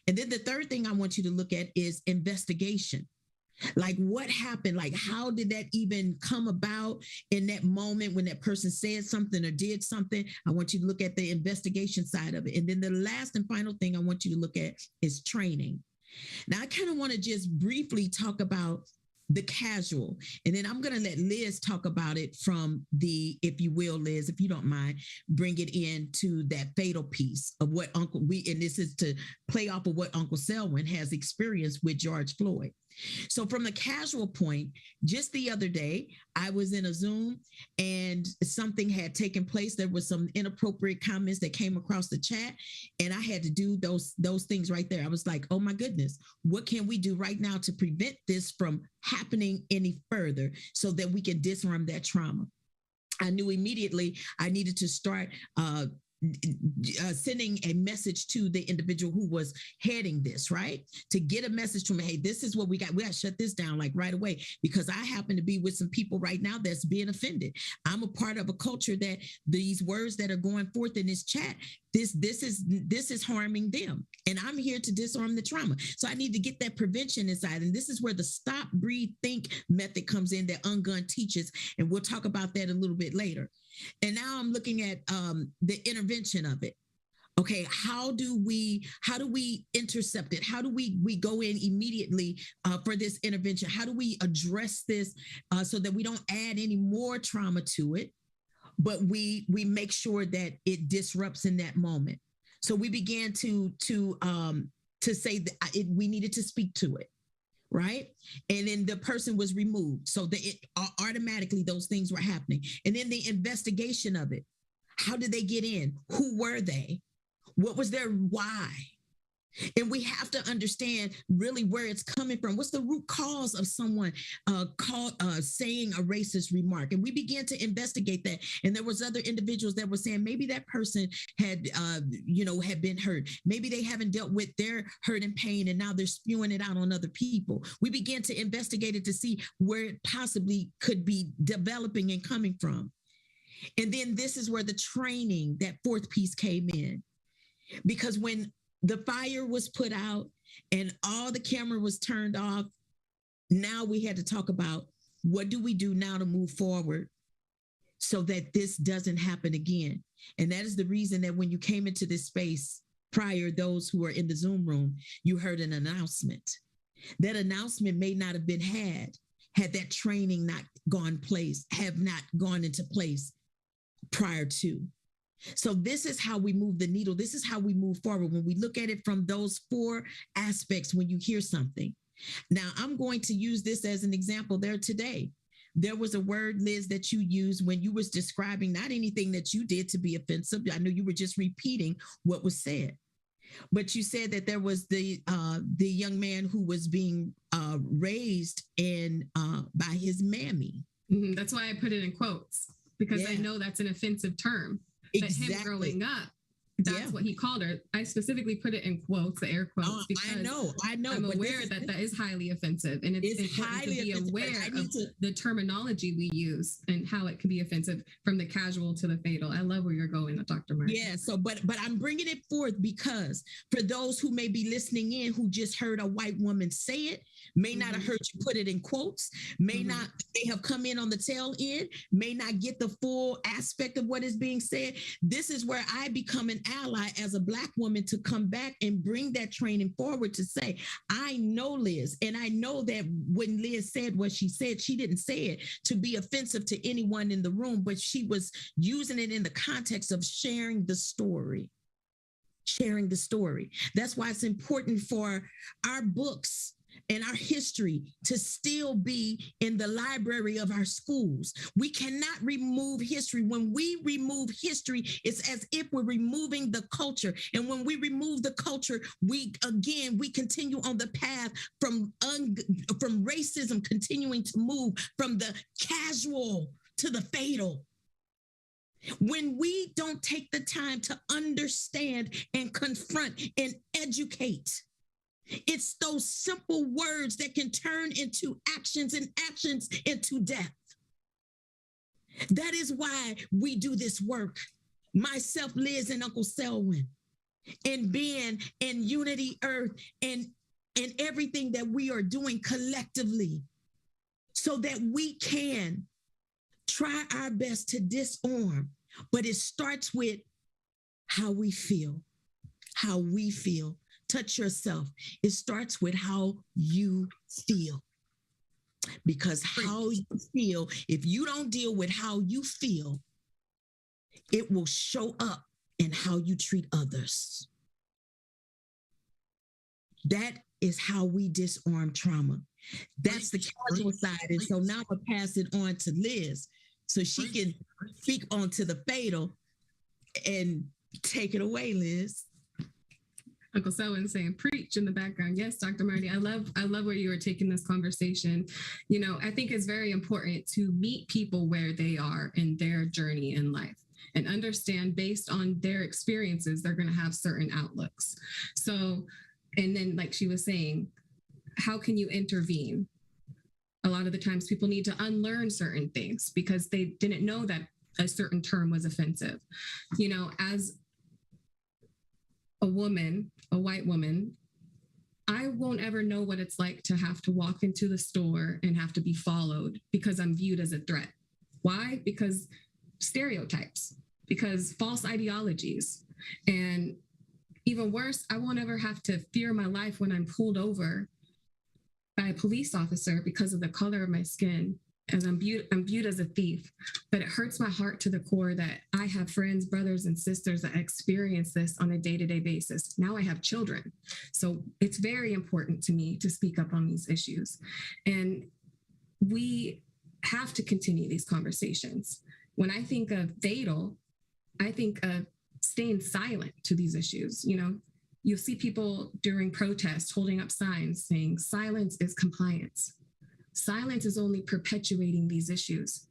And then the third thing I want you to look at is investigation. Like what happened? Like how did that even come about in that moment when that person said something or did something? I want you to look at the investigation side of it. And then the last and final thing I want you to look at is training. Now, I kind of want to just briefly talk about the casual, and then I'm going to let Liz talk about it from the, if you will, Liz, if you don't mind, bring it into that fatal piece of what and this is to play off of what Uncle Selwyn has experienced with George Floyd. So from the casual point, just the other day, I was in a Zoom and something had taken place. There was some inappropriate comments that came across the chat, and I had to do those things right there. I was like, oh my goodness, what can we do right now to prevent this from happening any further so that we can disarm that trauma? I knew immediately I needed to start sending a message to the individual who was heading this, right? To get a message from, hey, this is what we got. We got to shut this down like right away, because I happen to be with some people right now that's being offended. I'm a part of a culture that these words that are going forth in this chat, this is harming them. And I'm here to disarm the trauma. So I need to get that prevention inside. And this is where the stop, breathe, think method comes in that UnGUN teaches. And we'll talk about that a little bit later. And now I'm looking at the intervention of it. Okay, how do we intercept it? How do we go in immediately for this intervention? How do we address this so that we don't add any more trauma to it, but we make sure that it disrupts in that moment? So we began to say that we needed to speak to it. Right. And then the person was removed. So that automatically those things were happening. And then the investigation of it. How did they get in? Who were they? What was their why? And we have to understand really where it's coming from. What's the root cause of someone saying a racist remark? And we began to investigate that. And there was other individuals that were saying maybe that person had been hurt. Maybe they haven't dealt with their hurt and pain, and now they're spewing it out on other people. We began to investigate it to see where it possibly could be developing and coming from. And then this is where the training, that fourth piece, came in. Because when the fire was put out and all the camera was turned off, now we had to talk about what do we do now to move forward so that this doesn't happen again. And that is the reason that when you came into this space prior, those who are in the Zoom room, you heard an announcement. That announcement may not have been had that training not gone into place prior to. So this is how we move the needle. This is how we move forward when we look at it from those four aspects when you hear something. Now, I'm going to use this as an example there today. There was a word, Liz, that you used when you was describing not anything that you did to be offensive. I know you were just repeating what was said, but you said that there was the young man who was being raised by his mammy. Mm-hmm. That's why I put it in quotes, because I know that's an offensive term. Exactly. But him growing up, that's what he called her. I specifically put it in quotes, the air quotes, because I know. I'm aware that is highly offensive, and it's important to be aware of the terminology we use and how it can be offensive from the casual to the fatal. I love where you're going, Dr. Marty. Yeah. So, but I'm bringing it forth because for those who may be listening in who just heard a white woman say it, may not have heard you put it in quotes, may have come in on the tail end, may not get the full aspect of what is being said. This is where I become an ally as a Black woman to come back and bring that training forward to say, I know Liz, and I know that when Liz said what she said, she didn't say it to be offensive to anyone in the room, but she was using it in the context of sharing the story. Sharing the story. That's why it's important for our books and our history to still be in the library of our schools. We cannot remove history. When we remove history, it's as if we're removing the culture. And when we remove the culture, we continue on the path from racism continuing to move from the casual to the fatal. When we don't take the time to understand and confront and educate, it's those simple words that can turn into actions and actions into death. That is why we do this work. Myself, Liz, and Uncle Selwyn, and Ben, and Unity Earth, and everything that we are doing collectively, so that we can try our best to disarm. But it starts with how we feel. How we feel. Touch yourself. It starts with how you feel. Because how you feel, if you don't deal with how you feel, it will show up in how you treat others. That is how we disarm trauma. That's the casual side. And so now I'll pass it on to Liz so she can speak onto the fatal and take it away, Liz. Uncle Selwyn saying preach in the background. Yes, Dr. Marty, I love where you are taking this conversation. You know, I think it's very important to meet people where they are in their journey in life and understand based on their experiences, they're going to have certain outlooks. So, and then like she was saying, how can you intervene? A lot of the times people need to unlearn certain things because they didn't know that a certain term was offensive. You know, as a woman, a white woman, I won't ever know what it's like to have to walk into the store and have to be followed because I'm viewed as a threat. Why? Because stereotypes, because false ideologies. And even worse, I won't ever have to fear my life when I'm pulled over by a police officer because of the color of my skin, as I'm viewed as a thief. But it hurts my heart to the core that I have friends, brothers, and sisters that experience this on a day-to-day basis. Now I have children. So it's very important to me to speak up on these issues. And we have to continue these conversations. When I think of fatal, I think of staying silent to these issues. You know, you'll see people during protests holding up signs saying silence is compliance. Silence is only perpetuating these issues.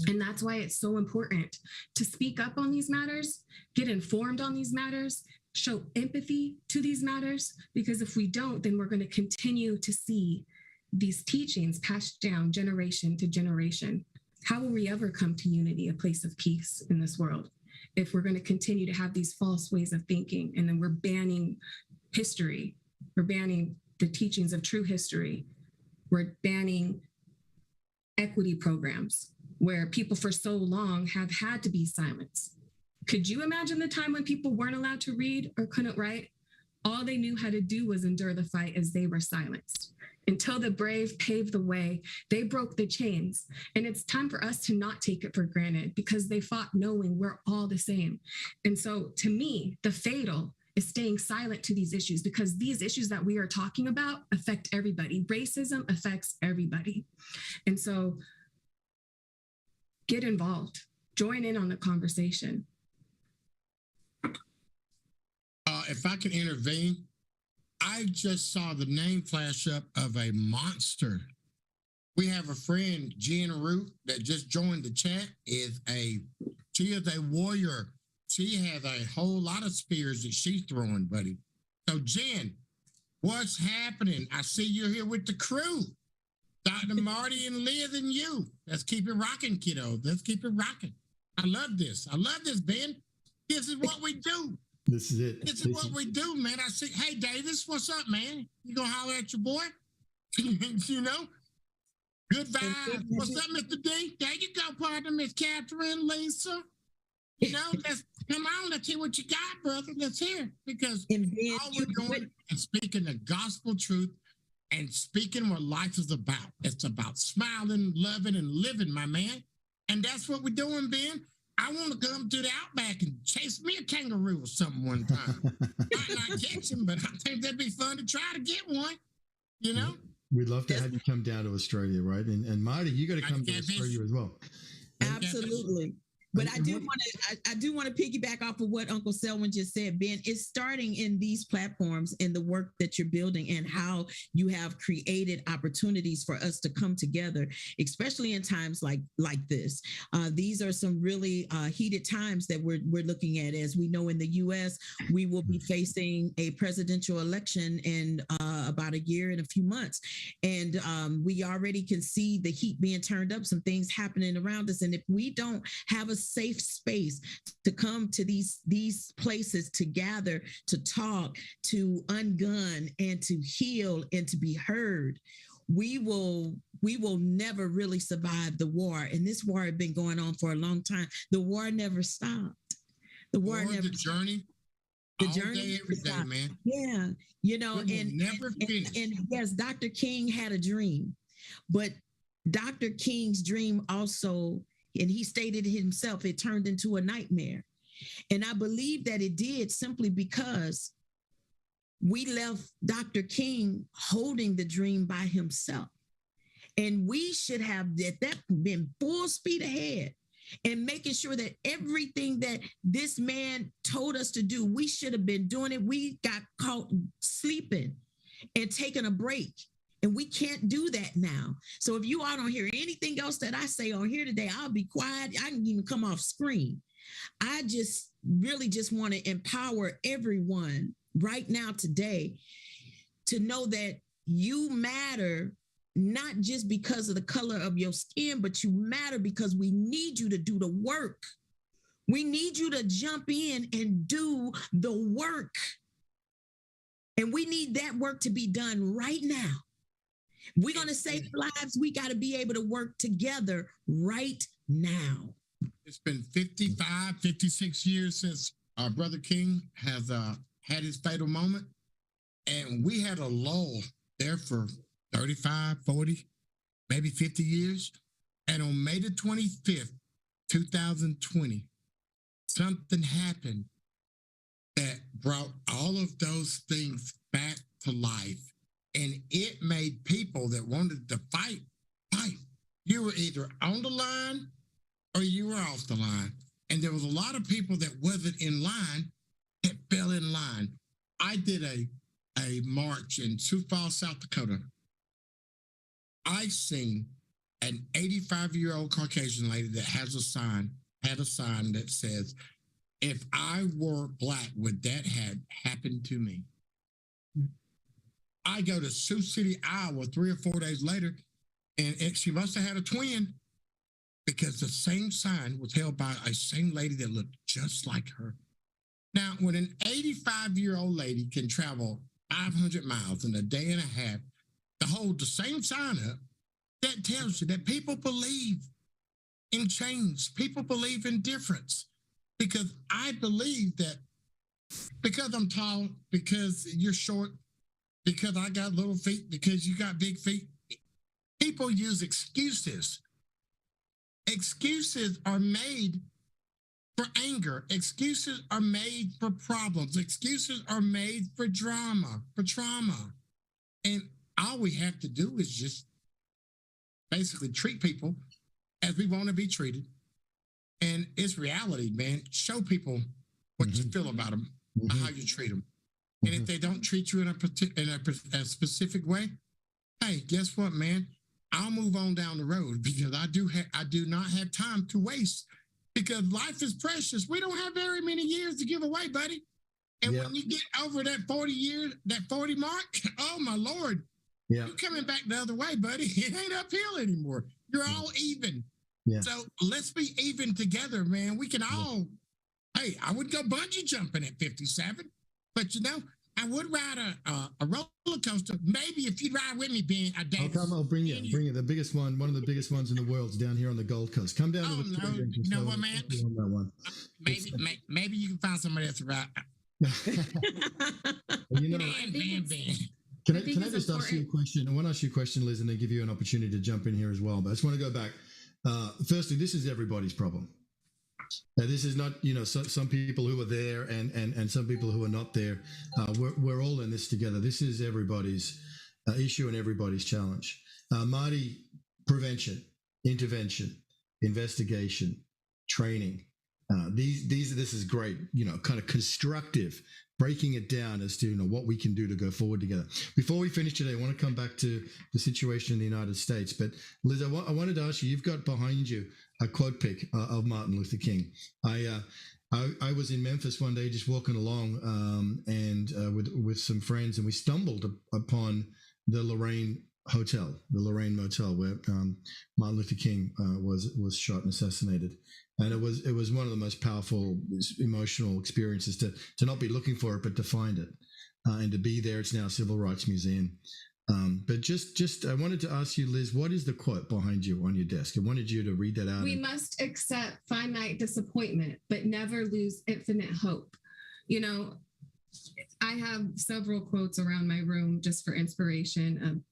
And that's why it's so important to speak up on these matters, get informed on these matters, show empathy to these matters, because if we don't, then we're going to continue to see these teachings passed down generation to generation. How will we ever come to unity, a place of peace in this world, if we're going to continue to have these false ways of thinking, and then we're banning history, we're banning the teachings of true history, we're banning equity programs where people for so long have had to be silenced. Could you imagine the time when people weren't allowed to read or couldn't write? All they knew how to do was endure the fight as they were silenced. until the brave paved the way. They broke the chains. And it's time for us to not take it for granted because they fought knowing we're all the same. And so to me, the fatal is staying silent to these issues because these issues that we are talking about affect everybody. Racism affects everybody. And so get involved, join in on the conversation. If I can intervene, I just saw the name flash up of a monster. We have a friend, Jen Root, that just joined the chat. She is a warrior. She has a whole lot of spears that she's throwing, buddy. So Jen, what's happening? I see you're here with the crew. Dr. Marty and Liz and you. Let's keep it rocking, kiddo. Let's keep it rocking. I love this. I love this, Ben. This is what we do. This is it. This is what we do, man. I see. Hey, Davis, what's up, man? You gonna holler at your boy? You know? Good vibes. What's up, Mr. D? There you go, partner, Miss Catherine, Lisa. You know, come on, let's hear what you got, brother. Let's hear. Because all we're doing is speaking the gospel truth and speaking what life is about. It's about smiling, loving, and living, my man. And that's what we're doing, Ben. I want to come to the outback and chase me a kangaroo or something one time. Might not catch him, but I think that'd be fun to try to get one, you know? We'd love to have you come down to Australia, right? And Marty, you got to come to Australia as well. Absolutely. But I do want to piggyback off of what Uncle Selwyn just said, Ben. It's starting in these platforms and the work that you're building and how you have created opportunities for us to come together, especially in times like this. These are some really heated times that we're looking at. As we know, in the U.S., we will be facing a presidential election in about a year and a few months, and we already can see the heat being turned up. Some things happening around us, and if we don't have a safe space to come to these places to gather, to talk, to ungun, and to heal and to be heard, we will never really survive the war. And this war had been going on for a long time. The war never stopped. The journey. The all journey day, every day, man. Yeah, you know, and yes, Dr. King had a dream, but Dr. King's dream also, and he stated himself, it turned into a nightmare. And I believe that it did simply because we left Dr. King holding the dream by himself. And we should have that been full speed ahead and making sure that everything that this man told us to do, we should have been doing it. We got caught sleeping and taking a break. And we can't do that now. So if you all don't hear anything else that I say on here today, I'll be quiet. I can even come off screen. I just really just want to empower everyone right now today to know that you matter, not just because of the color of your skin, but you matter because we need you to do the work. We need you to jump in and do the work. And we need that work to be done right now. We're going to save lives. We got to be able to work together right now. It's been 55, 56 years since our brother King has had his fatal moment. And we had a lull there for 35, 40, maybe 50 years. And on May the 25th, 2020, something happened that brought all of those things back to life. And it made people that wanted to fight. You were either on the line or you were off the line. And there was a lot of people that wasn't in line that fell in line. I did a march in Sioux Falls, South Dakota. I seen an 85-year-old Caucasian lady that had a sign that says, "If I were Black, would that have happened to me?" I go to Sioux City, Iowa 3 or 4 days later, and she must have had a twin because the same sign was held by a same lady that looked just like her. Now, when an 85-year-old lady can travel 500 miles in a day and a half to hold the same sign up, that tells you that people believe in change. People believe in difference. Because I believe that because I'm tall, because you're short, because I got little feet, because you got big feet. People use excuses. Excuses are made for anger. Excuses are made for problems. Excuses are made for drama, for trauma. And all we have to do is just basically treat people as we want to be treated. And it's reality, man. Show people what you feel about them, how you treat them. And if they don't treat you in a specific way, hey, guess what, man? I'll move on down the road, because I do not have time to waste, because life is precious. We don't have very many years to give away, buddy. And when you get over that 40 mark, oh my Lord, you're coming back the other way, buddy. It ain't uphill anymore. You're all even. Yeah. So let's be even together, man. We can all, hey, I would go bungee jumping at 57, but I would ride a roller coaster. Maybe if you'd ride with me, Ben, I'll bring you. Bring it. The biggest one of the biggest ones in the world is down here on the Gold Coast. Come down to the you know what, man? On that one. Maybe you can find somebody else to ride. Ben. Can I just ask you a question? I want to ask you a question, Liz, and then give you an opportunity to jump in here as well. But I just want to go back. Firstly, this is everybody's problem. This is not, some people who are there and some people who are not there. We're all in this together. This is everybody's issue and everybody's challenge. Marty, prevention, intervention, investigation, training. This is great, kind of constructive, breaking it down as to what we can do to go forward together. Before we finish today, I want to come back to the situation in the United States. But Liz, I wanted to ask you, you've got behind you a quote pic of Martin Luther King. I was in Memphis one day just walking along and with some friends, and we stumbled upon the Lorraine Motel, where Martin Luther King was shot and assassinated. And it was one of the most powerful emotional experiences to not be looking for it, but to find it and to be there. It's now a civil rights museum. But just I wanted to ask you, Liz, what is the quote behind you on your desk? I wanted you to read that out. We must accept finite disappointment, but never lose infinite hope. I have several quotes around my room just for inspiration of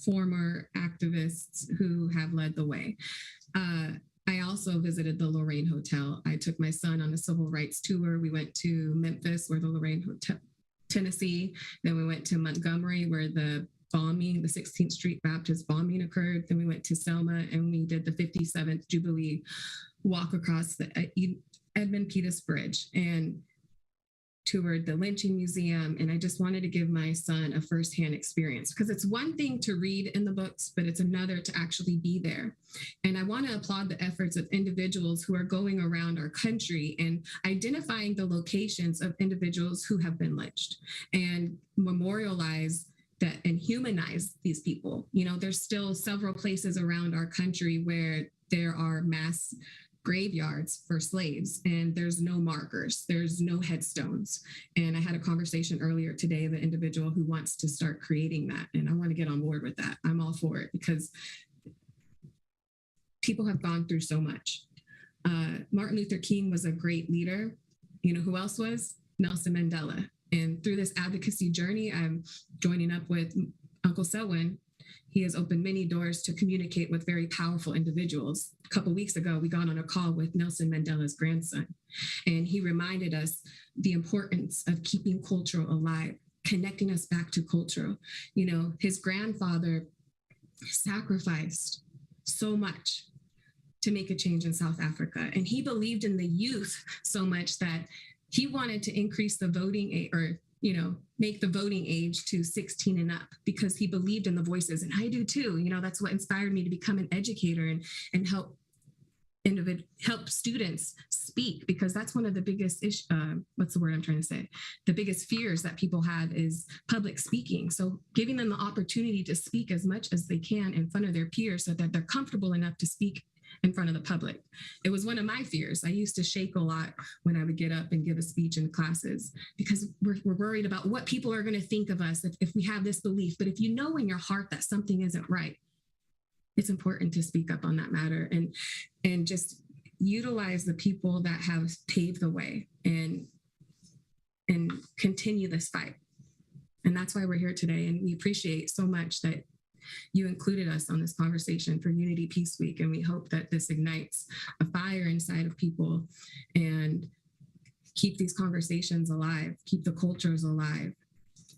former activists who have led the way. I also visited the Lorraine Hotel. I took my son on a civil rights tour. We went to Memphis, where the Lorraine Hotel, Tennessee. Then we went to Montgomery, where the 16th Street Baptist bombing occurred. Then we went to Selma, and we did the 57th Jubilee walk across the Edmund Pettus Bridge and toured the lynching museum. And I just wanted to give my son a firsthand experience, because it's one thing to read in the books, but it's another to actually be there. And I want to applaud the efforts of individuals who are going around our country and identifying the locations of individuals who have been lynched and memorialize that and humanize these people. There's still several places around our country where there are mass graveyards for slaves, and there's no markers, there's no headstones. And I had a conversation earlier today, the individual who wants to start creating that, and I want to get on board with that. I'm all for it, because people have gone through so much. Martin Luther King was a great leader. Who else was? Nelson Mandela. And through this advocacy journey, I'm joining up with Uncle Selwyn. He has opened many doors to communicate with very powerful individuals. A couple of weeks ago, we got on a call with Nelson Mandela's grandson, and he reminded us the importance of keeping culture alive, connecting us back to culture. His grandfather sacrificed so much to make a change in South Africa, and he believed in the youth so much that he wanted to increase the voting age, or make the voting age to 16 and up, because he believed in the voices. And I do too. That's what inspired me to become an educator and help students speak, because that's one of the biggest the biggest fears that people have is public speaking. So giving them the opportunity to speak as much as they can in front of their peers, so that they're comfortable enough to speak in front of the public. It was one of my fears. I used to shake a lot when I would get up and give a speech in classes, because we're worried about what people are going to think of us if we have this belief. But if you know in your heart that something isn't right, it's important to speak up on that matter and just utilize the people that have paved the way and continue this fight. And that's why we're here today. And we appreciate so much that you included us on this conversation for Unity Peace Week. And we hope that this ignites a fire inside of people and keep these conversations alive, keep the cultures alive.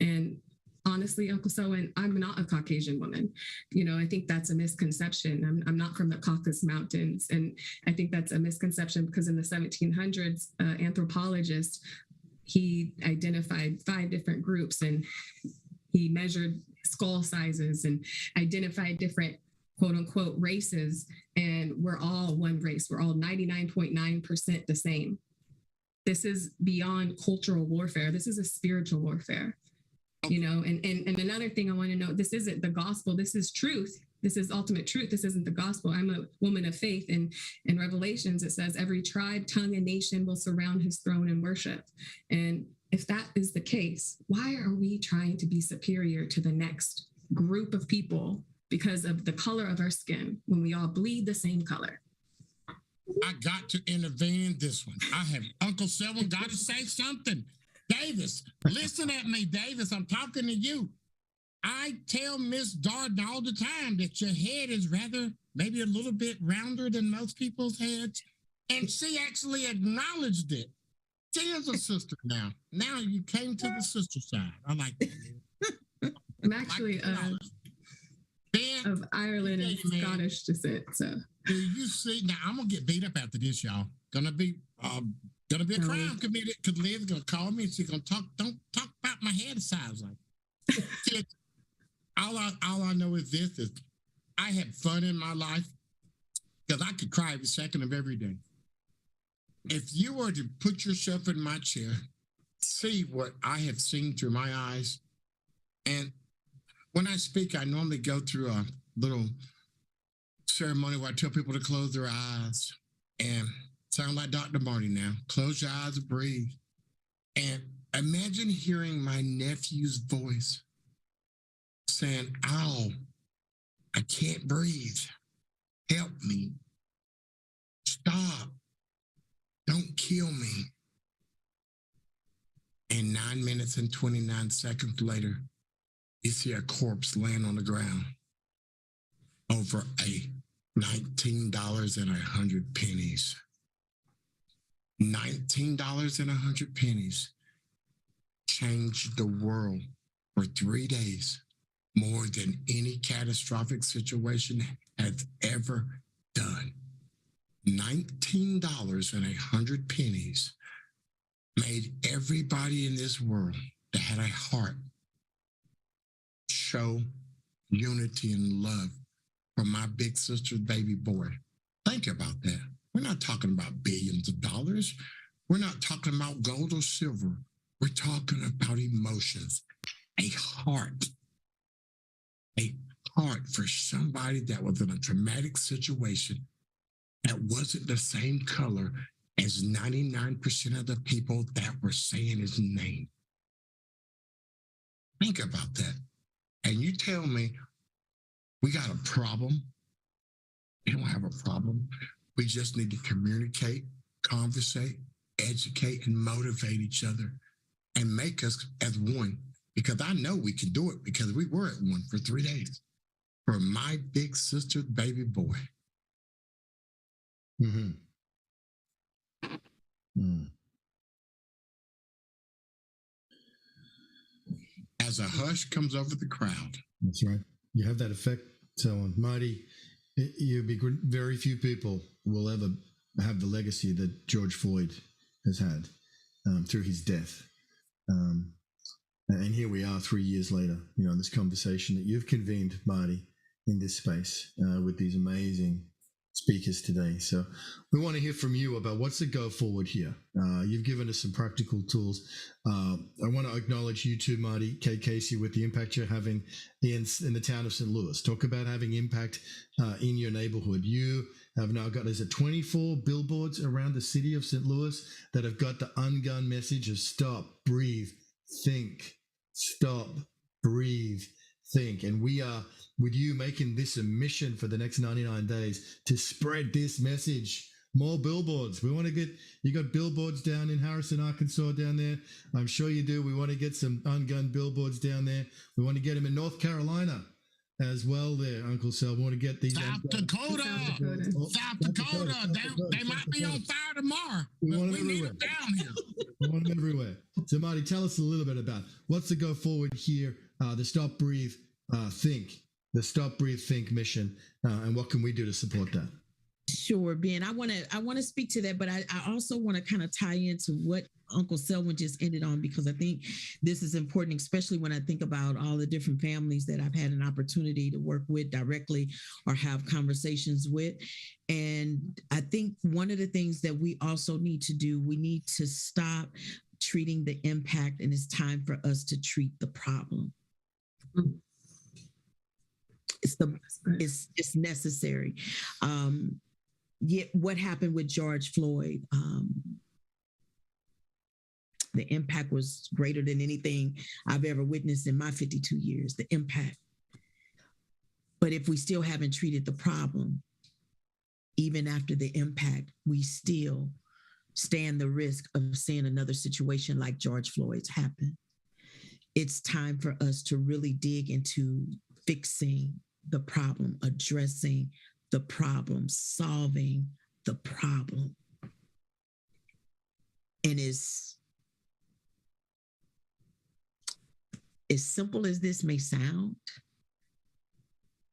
And honestly, Uncle Selwyn, I'm not a Caucasian woman. I think that's a misconception. I'm not from the Caucasus Mountains. And I think that's a misconception because in the 1700s, anthropologist, he identified 5 different groups and he measured skull sizes and identified different quote unquote races. And we're all one race. We're all 99.9% the same. This is beyond cultural warfare. This is a spiritual warfare. And another thing I want to know, this isn't the gospel. This is truth. This is ultimate truth. This isn't the gospel. I'm a woman of faith. And in Revelations, it says every tribe, tongue, and nation will surround his throne and worship. And if that is the case, why are we trying to be superior to the next group of people because of the color of our skin when we all bleed the same color? I got to intervene in this one. I have Uncle Selwyn got to say something. Davis, listen at me, Davis. I'm talking to you. I tell Miss Darden all the time that your head is rather, maybe a little bit rounder than most people's heads. And she actually acknowledged it. She is a sister now. Now you came to the sister side. I like that. I'm actually of Ireland and Scottish descent. So do you see? Now I'm gonna get beat up after this, y'all. Gonna be a crime committed because Liv's gonna call me and she's gonna don't talk about my head size. Like, all I know is this: is I had fun in my life because I could cry every second of every day. If you were to put yourself in my chair, see what I have seen through my eyes, and when I speak, I normally go through a little ceremony where I tell people to close their eyes and sound like Dr. Marty now. Close your eyes and breathe. And imagine hearing my nephew's voice saying, "Ow, I can't breathe. Help me. Stop. Don't kill me." And 9 minutes and 29 seconds later, you see a corpse laying on the ground over a $19.100. $19.100 changed the world for 3 days more than any catastrophic situation has ever done. $19.100 made everybody in this world that had a heart show unity and love for my big sister's baby boy. Think about that. We're not talking about billions of dollars. We're not talking about gold or silver. We're talking about emotions, a heart for somebody that was in a traumatic situation that wasn't the same color as 99% of the people that were saying his name. Think about that. And you tell me we got a problem. We don't have a problem. We just need to communicate, conversate, educate, and motivate each other and make us as one. Because I know we can do it because we were at one for 3 days for my big sister's baby boy. Mm-hmm. Mm. As a hush comes over the crowd. That's right. You have that effect. So on Marty, you'd be very few people will ever have the legacy that George Floyd has had through his death. And here we are 3 years later, this conversation that you've convened, Marty, in this space with these amazing speakers today. So we want to hear from you about what's the go forward here. You've given us some practical tools. I want to acknowledge you too, Marty K. Casey, with the impact you're having in the town of St. Louis. Talk about having impact in your neighborhood. You have now got, 24 billboards around the city of St. Louis that have got the UnGUN message of stop, breathe, think, stop, breathe, think. And we are with you making this a mission for the next 99 days to spread this message More billboards. We want to get, you got billboards down in Harrison, Arkansas down there. I'm sure you do. We want to get some UnGUN billboards down there. We want to get them in North Carolina as well there, Uncle Sal. We want to get these. South Dakota. South Dakota. They might be on fire tomorrow. We want them We need everywhere. them down here. We want them everywhere. So, Marty, tell us a little bit about what's the go forward here, the Stop, Breathe, Think mission, and what can we do to support that? Sure, Ben. I want to speak to that, but I also want to kind of tie into what Uncle Selwyn just ended on, because I think this is important, especially when I think about all the different families that I've had an opportunity to work with directly or have conversations with. And I think one of the things that we also need to do, we need to stop treating the impact, and it's time for us to treat the problem. It's necessary. Yet what happened with George Floyd? The impact was greater than anything I've ever witnessed in my 52 years, the impact. But if we still haven't treated the problem, even after the impact, we still stand the risk of seeing another situation like George Floyd's happen. It's time for us to really dig into fixing the problem, addressing the problem, solving the problem. And as simple as this may sound,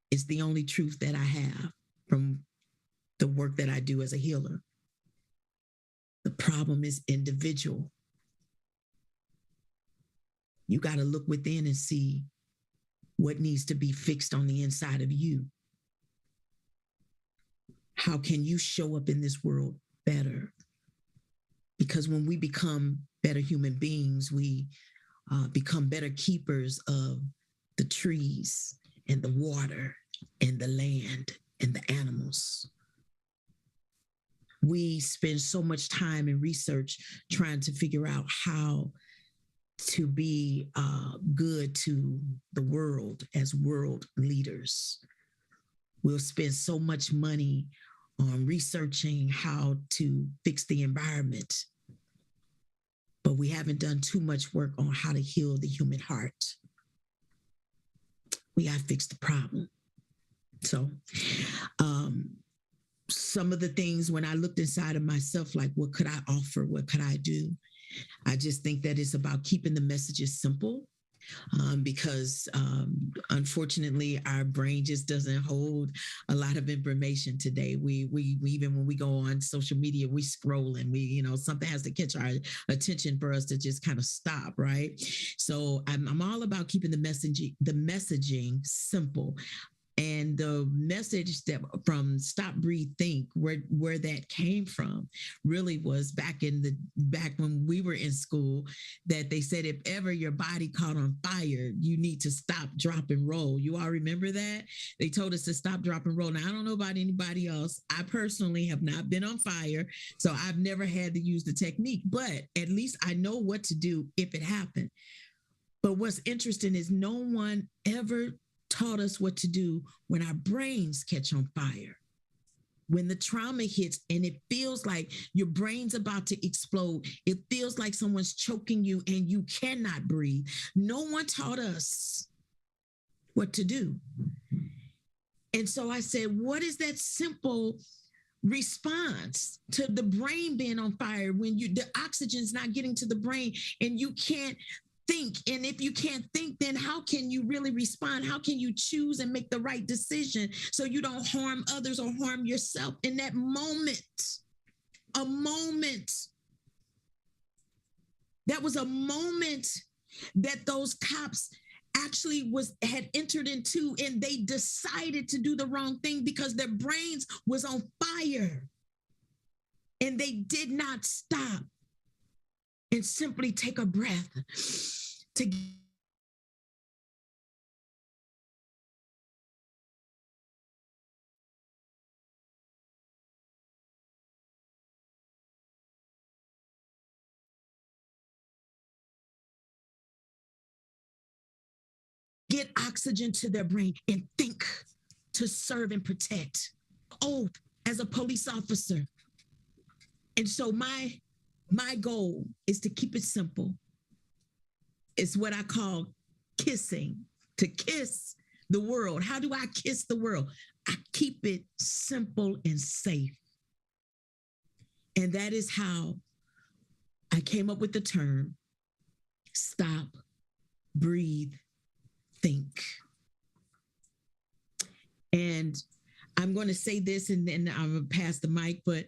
it's the only truth that I have from the work that I do as a healer. The problem is individual. You got to look within and see what needs to be fixed on the inside of you. How can you show up in this world better? Because when we become better human beings, we become better keepers of the trees and the water and the land and the animals. We spend so much time in research trying to figure out how to be good to the world as world leaders. We'll spend so much money on researching how to fix the environment, but we haven't done too much work on how to heal the human heart. We got to fix the problem. So some of the things when I looked inside of myself, like what could I offer? What could I do? I just think that it's about keeping the messages simple. Because unfortunately, our brain just doesn't hold a lot of information today. We even when we go on social media, we scroll and something has to catch our attention for us to just kind of stop, right? So I'm all about keeping the messaging simple. And the message that from Stop, Breathe, Think, where that came from, really was back when we were in school, that they said if ever your body caught on fire, you need to stop, drop, and roll. You all remember that? They told us to stop, drop, and roll. Now I don't know about anybody else. I personally have not been on fire, so I've never had to use the technique. But at least I know what to do if it happened. But what's interesting is no one ever taught us what to do when our brains catch on fire. When the trauma hits and it feels like your brain's about to explode, it feels like someone's choking you and you cannot breathe. No one taught us what to do. And so I said, what is that simple response to the brain being on fire when the oxygen's not getting to the brain and you can't think? And if you can't think, then how can you really respond? How can you choose and make the right decision so you don't harm others or harm yourself in that moment? A moment. That was a moment that those cops actually had entered into, and they decided to do the wrong thing because their brains was on fire. And they did not stop and simply take a breath to get oxygen to their brain and think, to serve and protect. Oh, as a police officer, And so my goal is to keep it simple. It's what I call kissing, to kiss the world. How do I kiss the world? I keep it simple and safe. And that is how I came up with the term stop, breathe, think. And I'm going to say this and then I'm going to pass the mic, but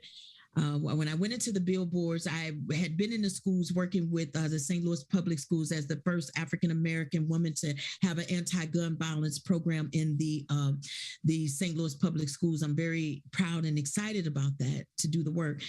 when I went into the billboards, I had been in the schools working with the St. Louis Public Schools as the first African-American woman to have an anti-gun violence program in the St. Louis Public Schools. I'm very proud and excited about that, to do the work.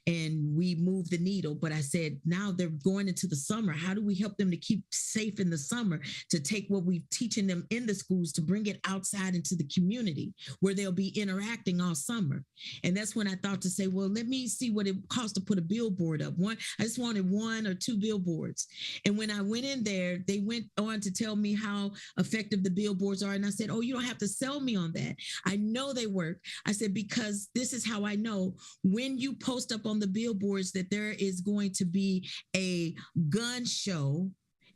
And we moved the needle, but I said, now they're going into the summer. How do we help them to keep safe in the summer, to take what we're teaching them in the schools to bring it outside into the community where they'll be interacting all summer? And that's when I thought to say, well, let me see what it costs to put a billboard up. I just wanted 1 or 2 billboards. And when I went in there, they went on to tell me how effective the billboards are. And I said, oh, you don't have to sell me on that. I know they work. I said, because this is how I know when you post up on the billboards that there is going to be a gun show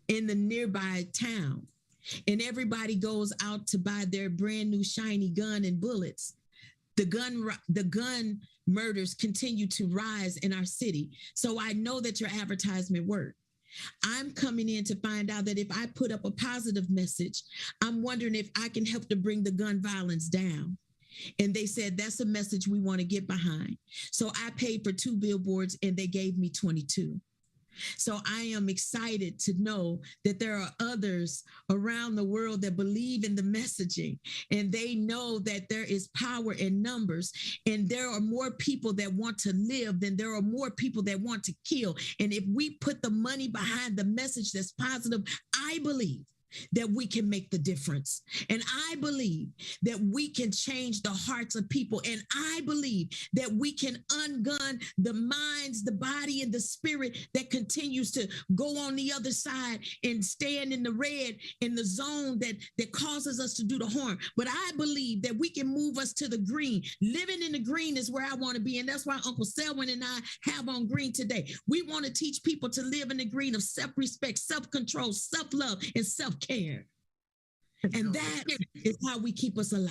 in the nearby town, and everybody goes out to buy their brand new shiny gun and bullets. The gun murders continue to rise in our city. So I know that your advertisement worked. I'm coming in to find out that if I put up a positive message, I'm wondering if I can help to bring the gun violence down. And they said, that's a message we want to get behind. So I paid for 2 billboards and they gave me 22. So I am excited to know that there are others around the world that believe in the messaging, and they know that there is power in numbers, and there are more people that want to live than there are more people that want to kill. And if we put the money behind the message that's positive, I believe that we can make the difference. And I believe that we can change the hearts of people. And I believe that we can ungun the minds, the body, and the spirit that continues to go on the other side and stand in the red, in the zone that causes us to do the harm. But I believe that we can move us to the green. Living in the green is where I want to be. And that's why Uncle Selwyn and I have on green today. We want to teach people to live in the green of self-respect, self-control, self-love, and self-care. And that is how we keep us alive.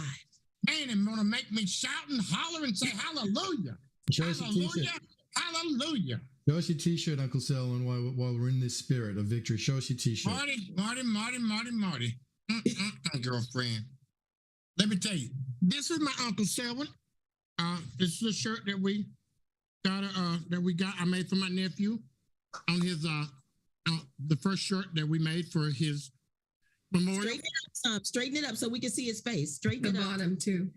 Man, and want to make me shout and holler and say hallelujah. Show us your Hallelujah. t-shirt. Hallelujah. Show us your t-shirt, Uncle Selwyn, while we're in this spirit of victory. Show us your t-shirt. Marty. Girlfriend. Let me tell you, this is my Uncle Selwyn. This is a shirt that we got. I made for my nephew on his the first shirt that we made for his memorial. Straighten it up so we can see his face. Straighten The it up. bottom too.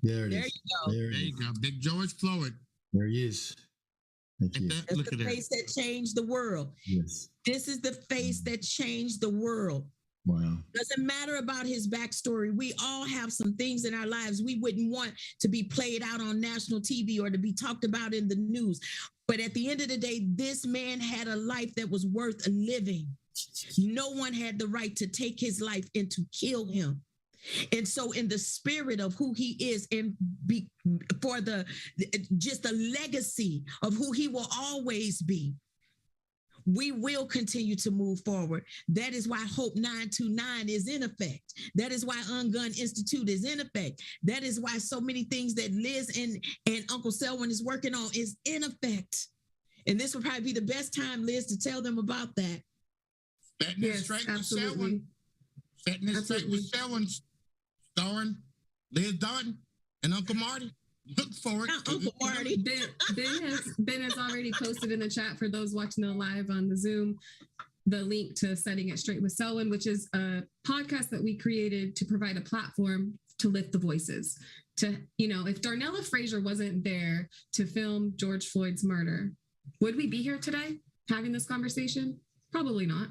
There it There is. you go. There you go. Big George Floyd. There he is. Thank you. That's Look the at that. face that changed the world. Yes. This is the face that changed the world. Wow. Doesn't matter about his backstory. We all have some things in our lives we wouldn't want to be played out on national TV or to be talked about in the news. But at the end of the day, this man had a life that was worth living. No one had the right to take his life and to kill him. And so in the spirit of who he is and for just the legacy of who he will always be, we will continue to move forward. That is why Hope 929 is in effect. That is why UnGUN Institute is in effect. That is why so many things that Liz and Uncle Selwyn is working on is in effect. And this would probably be the best time, Liz, to tell them about that. Setting it straight with Selwyn. Setting it straight with Selwyn. Starring Liz Darden and Uncle Marty. Look forward. Uncle Marty. Ben has already posted in the chat for those watching the live on the Zoom the link to Setting It Straight with Selwyn, which is a podcast that we created to provide a platform to lift the voices. To, if Darnella Frazier wasn't there to film George Floyd's murder, would we be here today having this conversation? Probably not.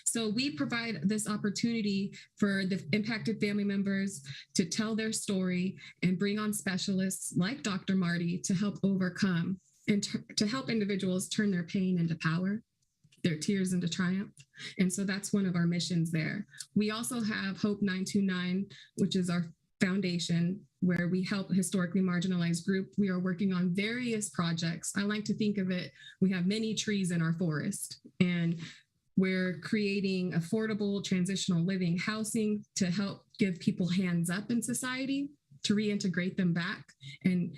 So we provide this opportunity for the impacted family members to tell their story and bring on specialists like Dr. Marty to help overcome and to help individuals turn their pain into power, their tears into triumph. And so that's one of our missions there. We also have Hope 929, which is our foundation where we help historically marginalized group. We are working on various projects. I like to think of it, we have many trees in our forest, and we're creating affordable transitional living housing to help give people hands up in society, to reintegrate them back and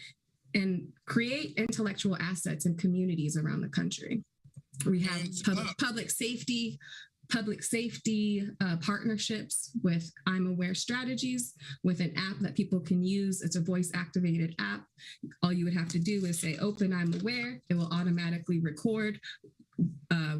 create intellectual assets in communities around the country. We have public safety partnerships with I'm Aware Strategies, with an app that people can use. It's a voice activated app. All you would have to do is say, open I'm Aware. It will automatically record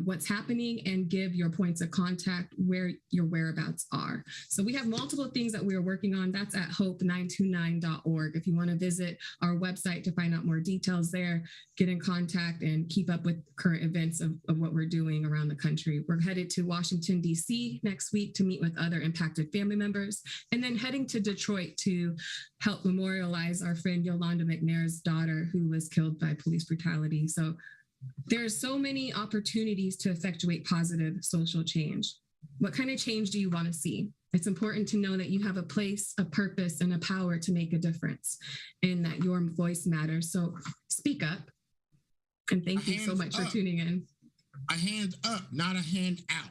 what's happening and give your points of contact, where your whereabouts are. So we have multiple things that we are working on. That's at hope929.org. If you want to visit our website to find out more details there, get in contact and keep up with current events of what we're doing around the country. We're headed to Washington, D.C. next week to meet with other impacted family members, and then heading to Detroit to help memorialize our friend Yolanda McNair's daughter who was killed by police brutality. So there's so many opportunities to effectuate positive social change. What kind of change do you want to see? It's important to know that you have a place, a purpose, and a power to make a difference, and that your voice matters. So speak up. And thank you so much for tuning in. A hand up, not a hand out.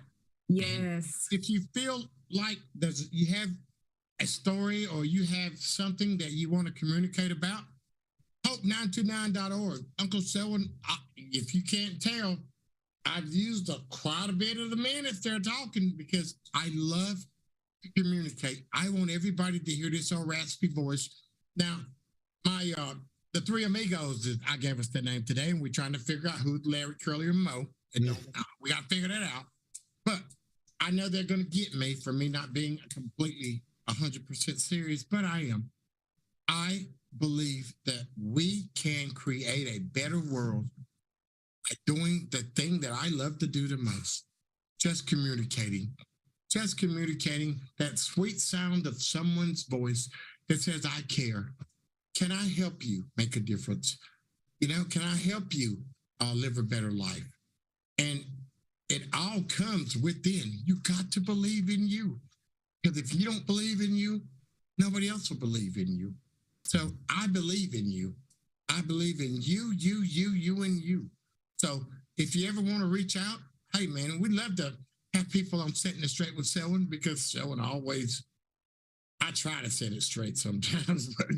Yes. If you feel like you have a story or you have something that you want to communicate about, hope929.org. Uncle Selwyn, if you can't tell, I've used quite a bit of the minutes there talking because I love to communicate. I want everybody to hear this old raspy voice. Now, the three amigos, I gave us the name today, and we're trying to figure out who's Larry, Curly, or Mo. And we got to figure that out. But I know they're going to get me for me not being completely 100% serious, but I am. I believe that we can create a better world by doing the thing that I love to do the most, just communicating that sweet sound of someone's voice that says, I care. Can I help you make a difference? Can I help you live a better life? And it all comes within. You got to believe in you, because if you don't believe in you, nobody else will believe in you. So I believe in you. I believe in you, and you. So if you ever want to reach out, hey, man, we'd love to have people on Setting It Straight with Selwyn, because Selwyn always, I try to set it straight sometimes, but,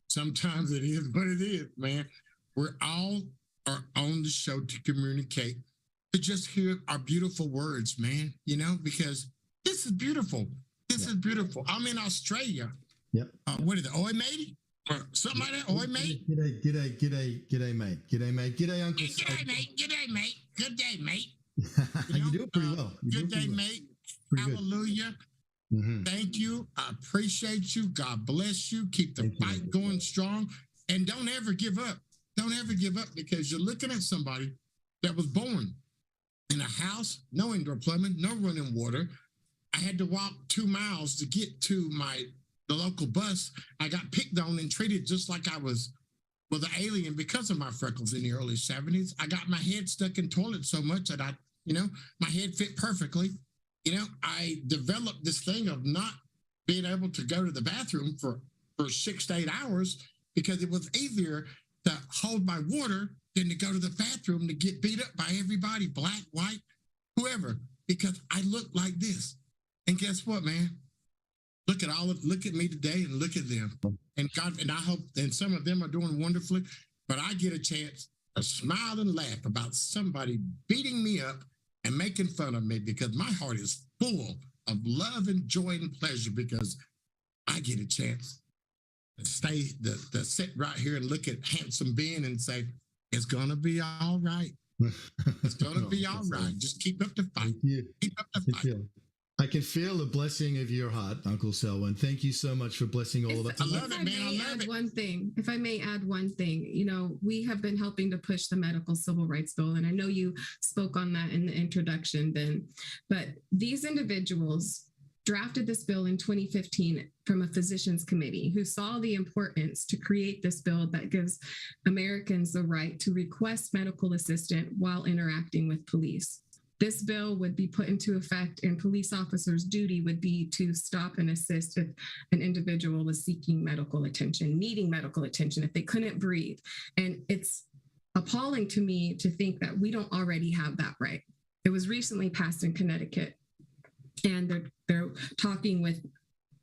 sometimes it is what it is, man. We're all are on the show to communicate, to just hear our beautiful words, man, because this is beautiful. This is beautiful. I'm in Australia. Yep. What is it? Oi, matey? Or something like that? Oi, mate? G'day, mate. G'day, mate. G'day, Uncle. G'day, mate. G'day, mate. Good day, mate. You do it pretty well. Good day, mate. Hallelujah. Mm-hmm. Thank you. I appreciate you. God bless you. Keep the fight going strong. And don't ever give up. Don't ever give up, because you're looking at somebody that was born in a house, no indoor plumbing, no running water. I had to walk 2 miles to get to the local bus. I got picked on and treated just like I was an alien because of my freckles in the early 70s. I got my head stuck in toilets so much that my head fit perfectly. I developed this thing of not being able to go to the bathroom for 6 to 8 hours, because it was easier to hold my water than to go to the bathroom to get beat up by everybody, black, white, whoever, because I looked like this. And guess what, man? Look at me today, and look at them. And God, and I hope, and some of them are doing wonderfully, but I get a chance to smile and laugh about somebody beating me up and making fun of me, because my heart is full of love and joy and pleasure, because I get a chance to sit right here and look at handsome Ben and say, it's going to be all right. It's going to be all right. Just keep up the fight. Keep up the fight. I can feel the blessing of your heart, Uncle Selwyn. Thank you so much for blessing all of us. I love it, man. I love it. If I may add one thing, we have been helping to push the medical civil rights bill, and I know you spoke on that in the introduction, Ben, but these individuals drafted this bill in 2015 from a physicians committee who saw the importance to create this bill that gives Americans the right to request medical assistance while interacting with police. this bill would be put into effect, and police officers' duty would be to stop and assist if an individual was seeking medical attention, needing medical attention, if they couldn't breathe. And it's appalling to me to think that we don't already have that right. It was recently passed in Connecticut, and they're talking with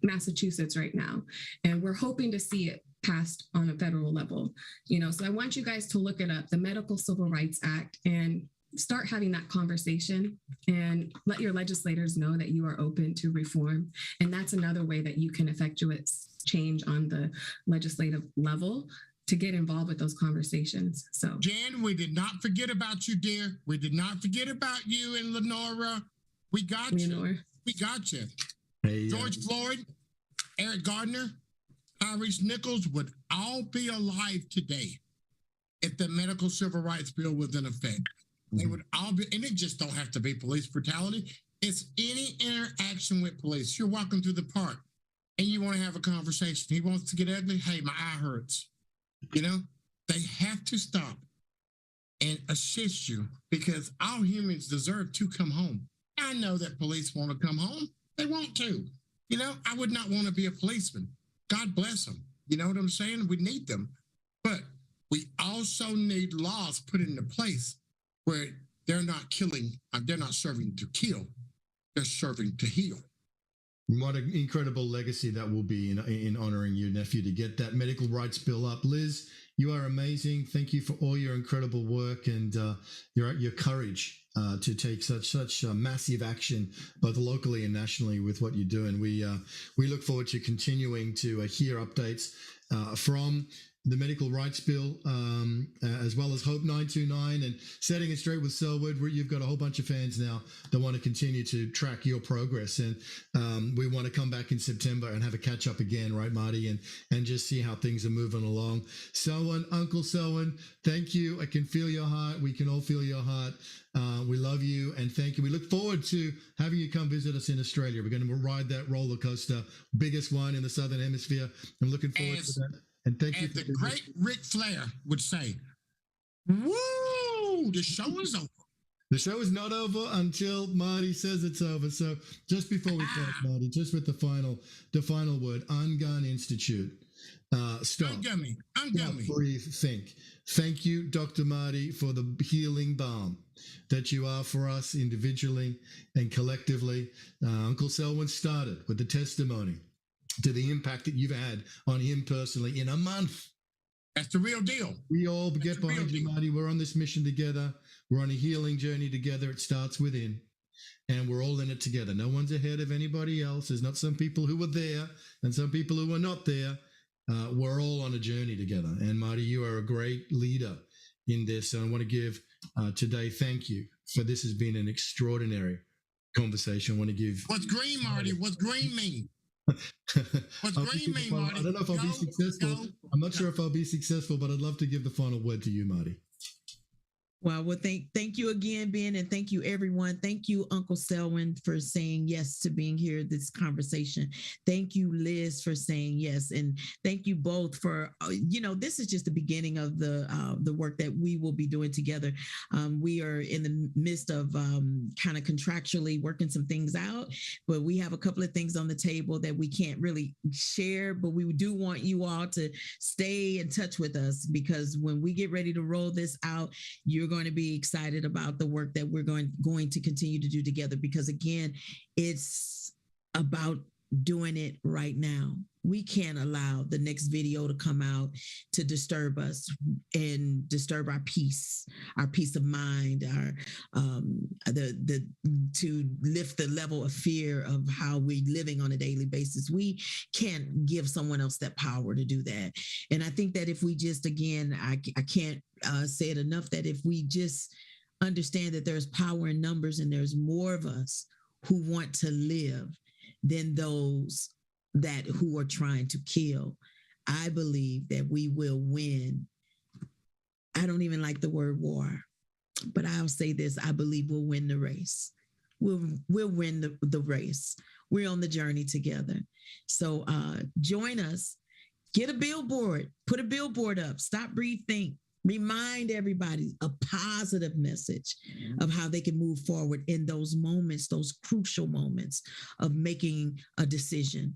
Massachusetts right now, and we're hoping to see it passed on a federal level. So I want you guys to look it up, the Medical Civil Rights Act, and start having that conversation and let your legislators know that you are open to reform. And that's another way that you can effectuate change on the legislative level, to get involved with those conversations. So, Jan, we did not forget about you, dear. We did not forget about you and Lenora. We got you. We got you. Hey, George Floyd, Eric Gardner, Tyrese Nichols would all be alive today if the medical civil rights bill was in effect. They would all be, and it just don't have to be police brutality. It's any interaction with police. You're walking through the park and you want to have a conversation. He wants to get ugly. Hey, my eye hurts. They have to stop and assist you, because all humans deserve to come home. I know that police want to come home. They want to. I would not want to be a policeman. God bless them. You know what I'm saying? We need them. But we also need laws put into place where they're not killing, they're not serving to kill, they're serving to heal. What an incredible legacy that will be in honoring your nephew to get that medical rights bill up. Liz, you are amazing. Thank you for all your incredible work and your courage to take such massive action, both locally and nationally, with what you do. And we look forward to continuing to hear updates from the medical rights bill, as well as Hope 929 and Setting It Straight with Selwood, where you've got a whole bunch of fans now that want to continue to track your progress. And we want to come back in September and have a catch up again, right, Marty, and just see how things are moving along. Selwyn, Uncle Selwyn, thank you. I can feel your heart. We can all feel your heart. We love you and thank you. We look forward to having you come visit us in Australia. We're going to ride that roller coaster, biggest one in the Southern Hemisphere. I'm looking forward to that. And thank you. As the great Ric Flair would say, woo, the show is over. The show is not over until Marty says it's over. So just before we finish, Marty, just with the final word, UnGUN Institute. Stop. UnGUN. Breathe, think. Thank you, Dr. Marty, for the healing balm that you are for us individually and collectively. Uncle Selwyn started with the testimony to the impact that you've had on him personally in a month. That's the real deal. We all get behind you, Marty. We're on this mission together. We're on a healing journey together. It starts within, and we're all in it together. No one's ahead of anybody else. There's not some people who were there and some people who are not there. We're all on a journey together. And Marty, you are a great leader in this. And I want to give today, thank you for this has been an extraordinary conversation. I want to give. What's green, Marty? What's green mean? What's green mean, Marty? I don't know if I'll be successful. I'm not sure if I'll be successful, but I'd love to give the final word to you, Marty. Well, thank you again, Ben, and thank you, everyone. Thank you, Uncle Selwyn, for saying yes to being here this conversation. Thank you, Liz, for saying yes, and thank you both for. This is just the beginning of the work that we will be doing together. We are in the midst of kind of contractually working some things out, but we have a couple of things on the table that we can't really share. But we do want you all to stay in touch with us, because when we get ready to roll this out, you're going to be excited about the work that we're going to continue to do together, because again, it's about doing it right now. We can't allow the next video to come out to disturb us and disturb our peace of mind, to lift the level of fear of how we're living on a daily basis. We can't give someone else that power to do that. And I think that if we just, again, I can't say it enough, that if we just understand that there's power in numbers and there's more of us who want to live than those who are trying to kill, I believe that we will win. I don't even like the word war, but I'll say this: I believe we'll win the race. We'll win the race. We're on the journey together. So join us. Get a billboard. Put a billboard up. Stop, Breathe, Think. Remind everybody a positive message of how they can move forward in those moments, those crucial moments of making a decision.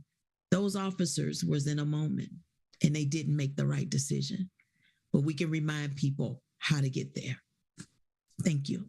Those officers was in a moment and they didn't make the right decision, but we can remind people how to get there. Thank you.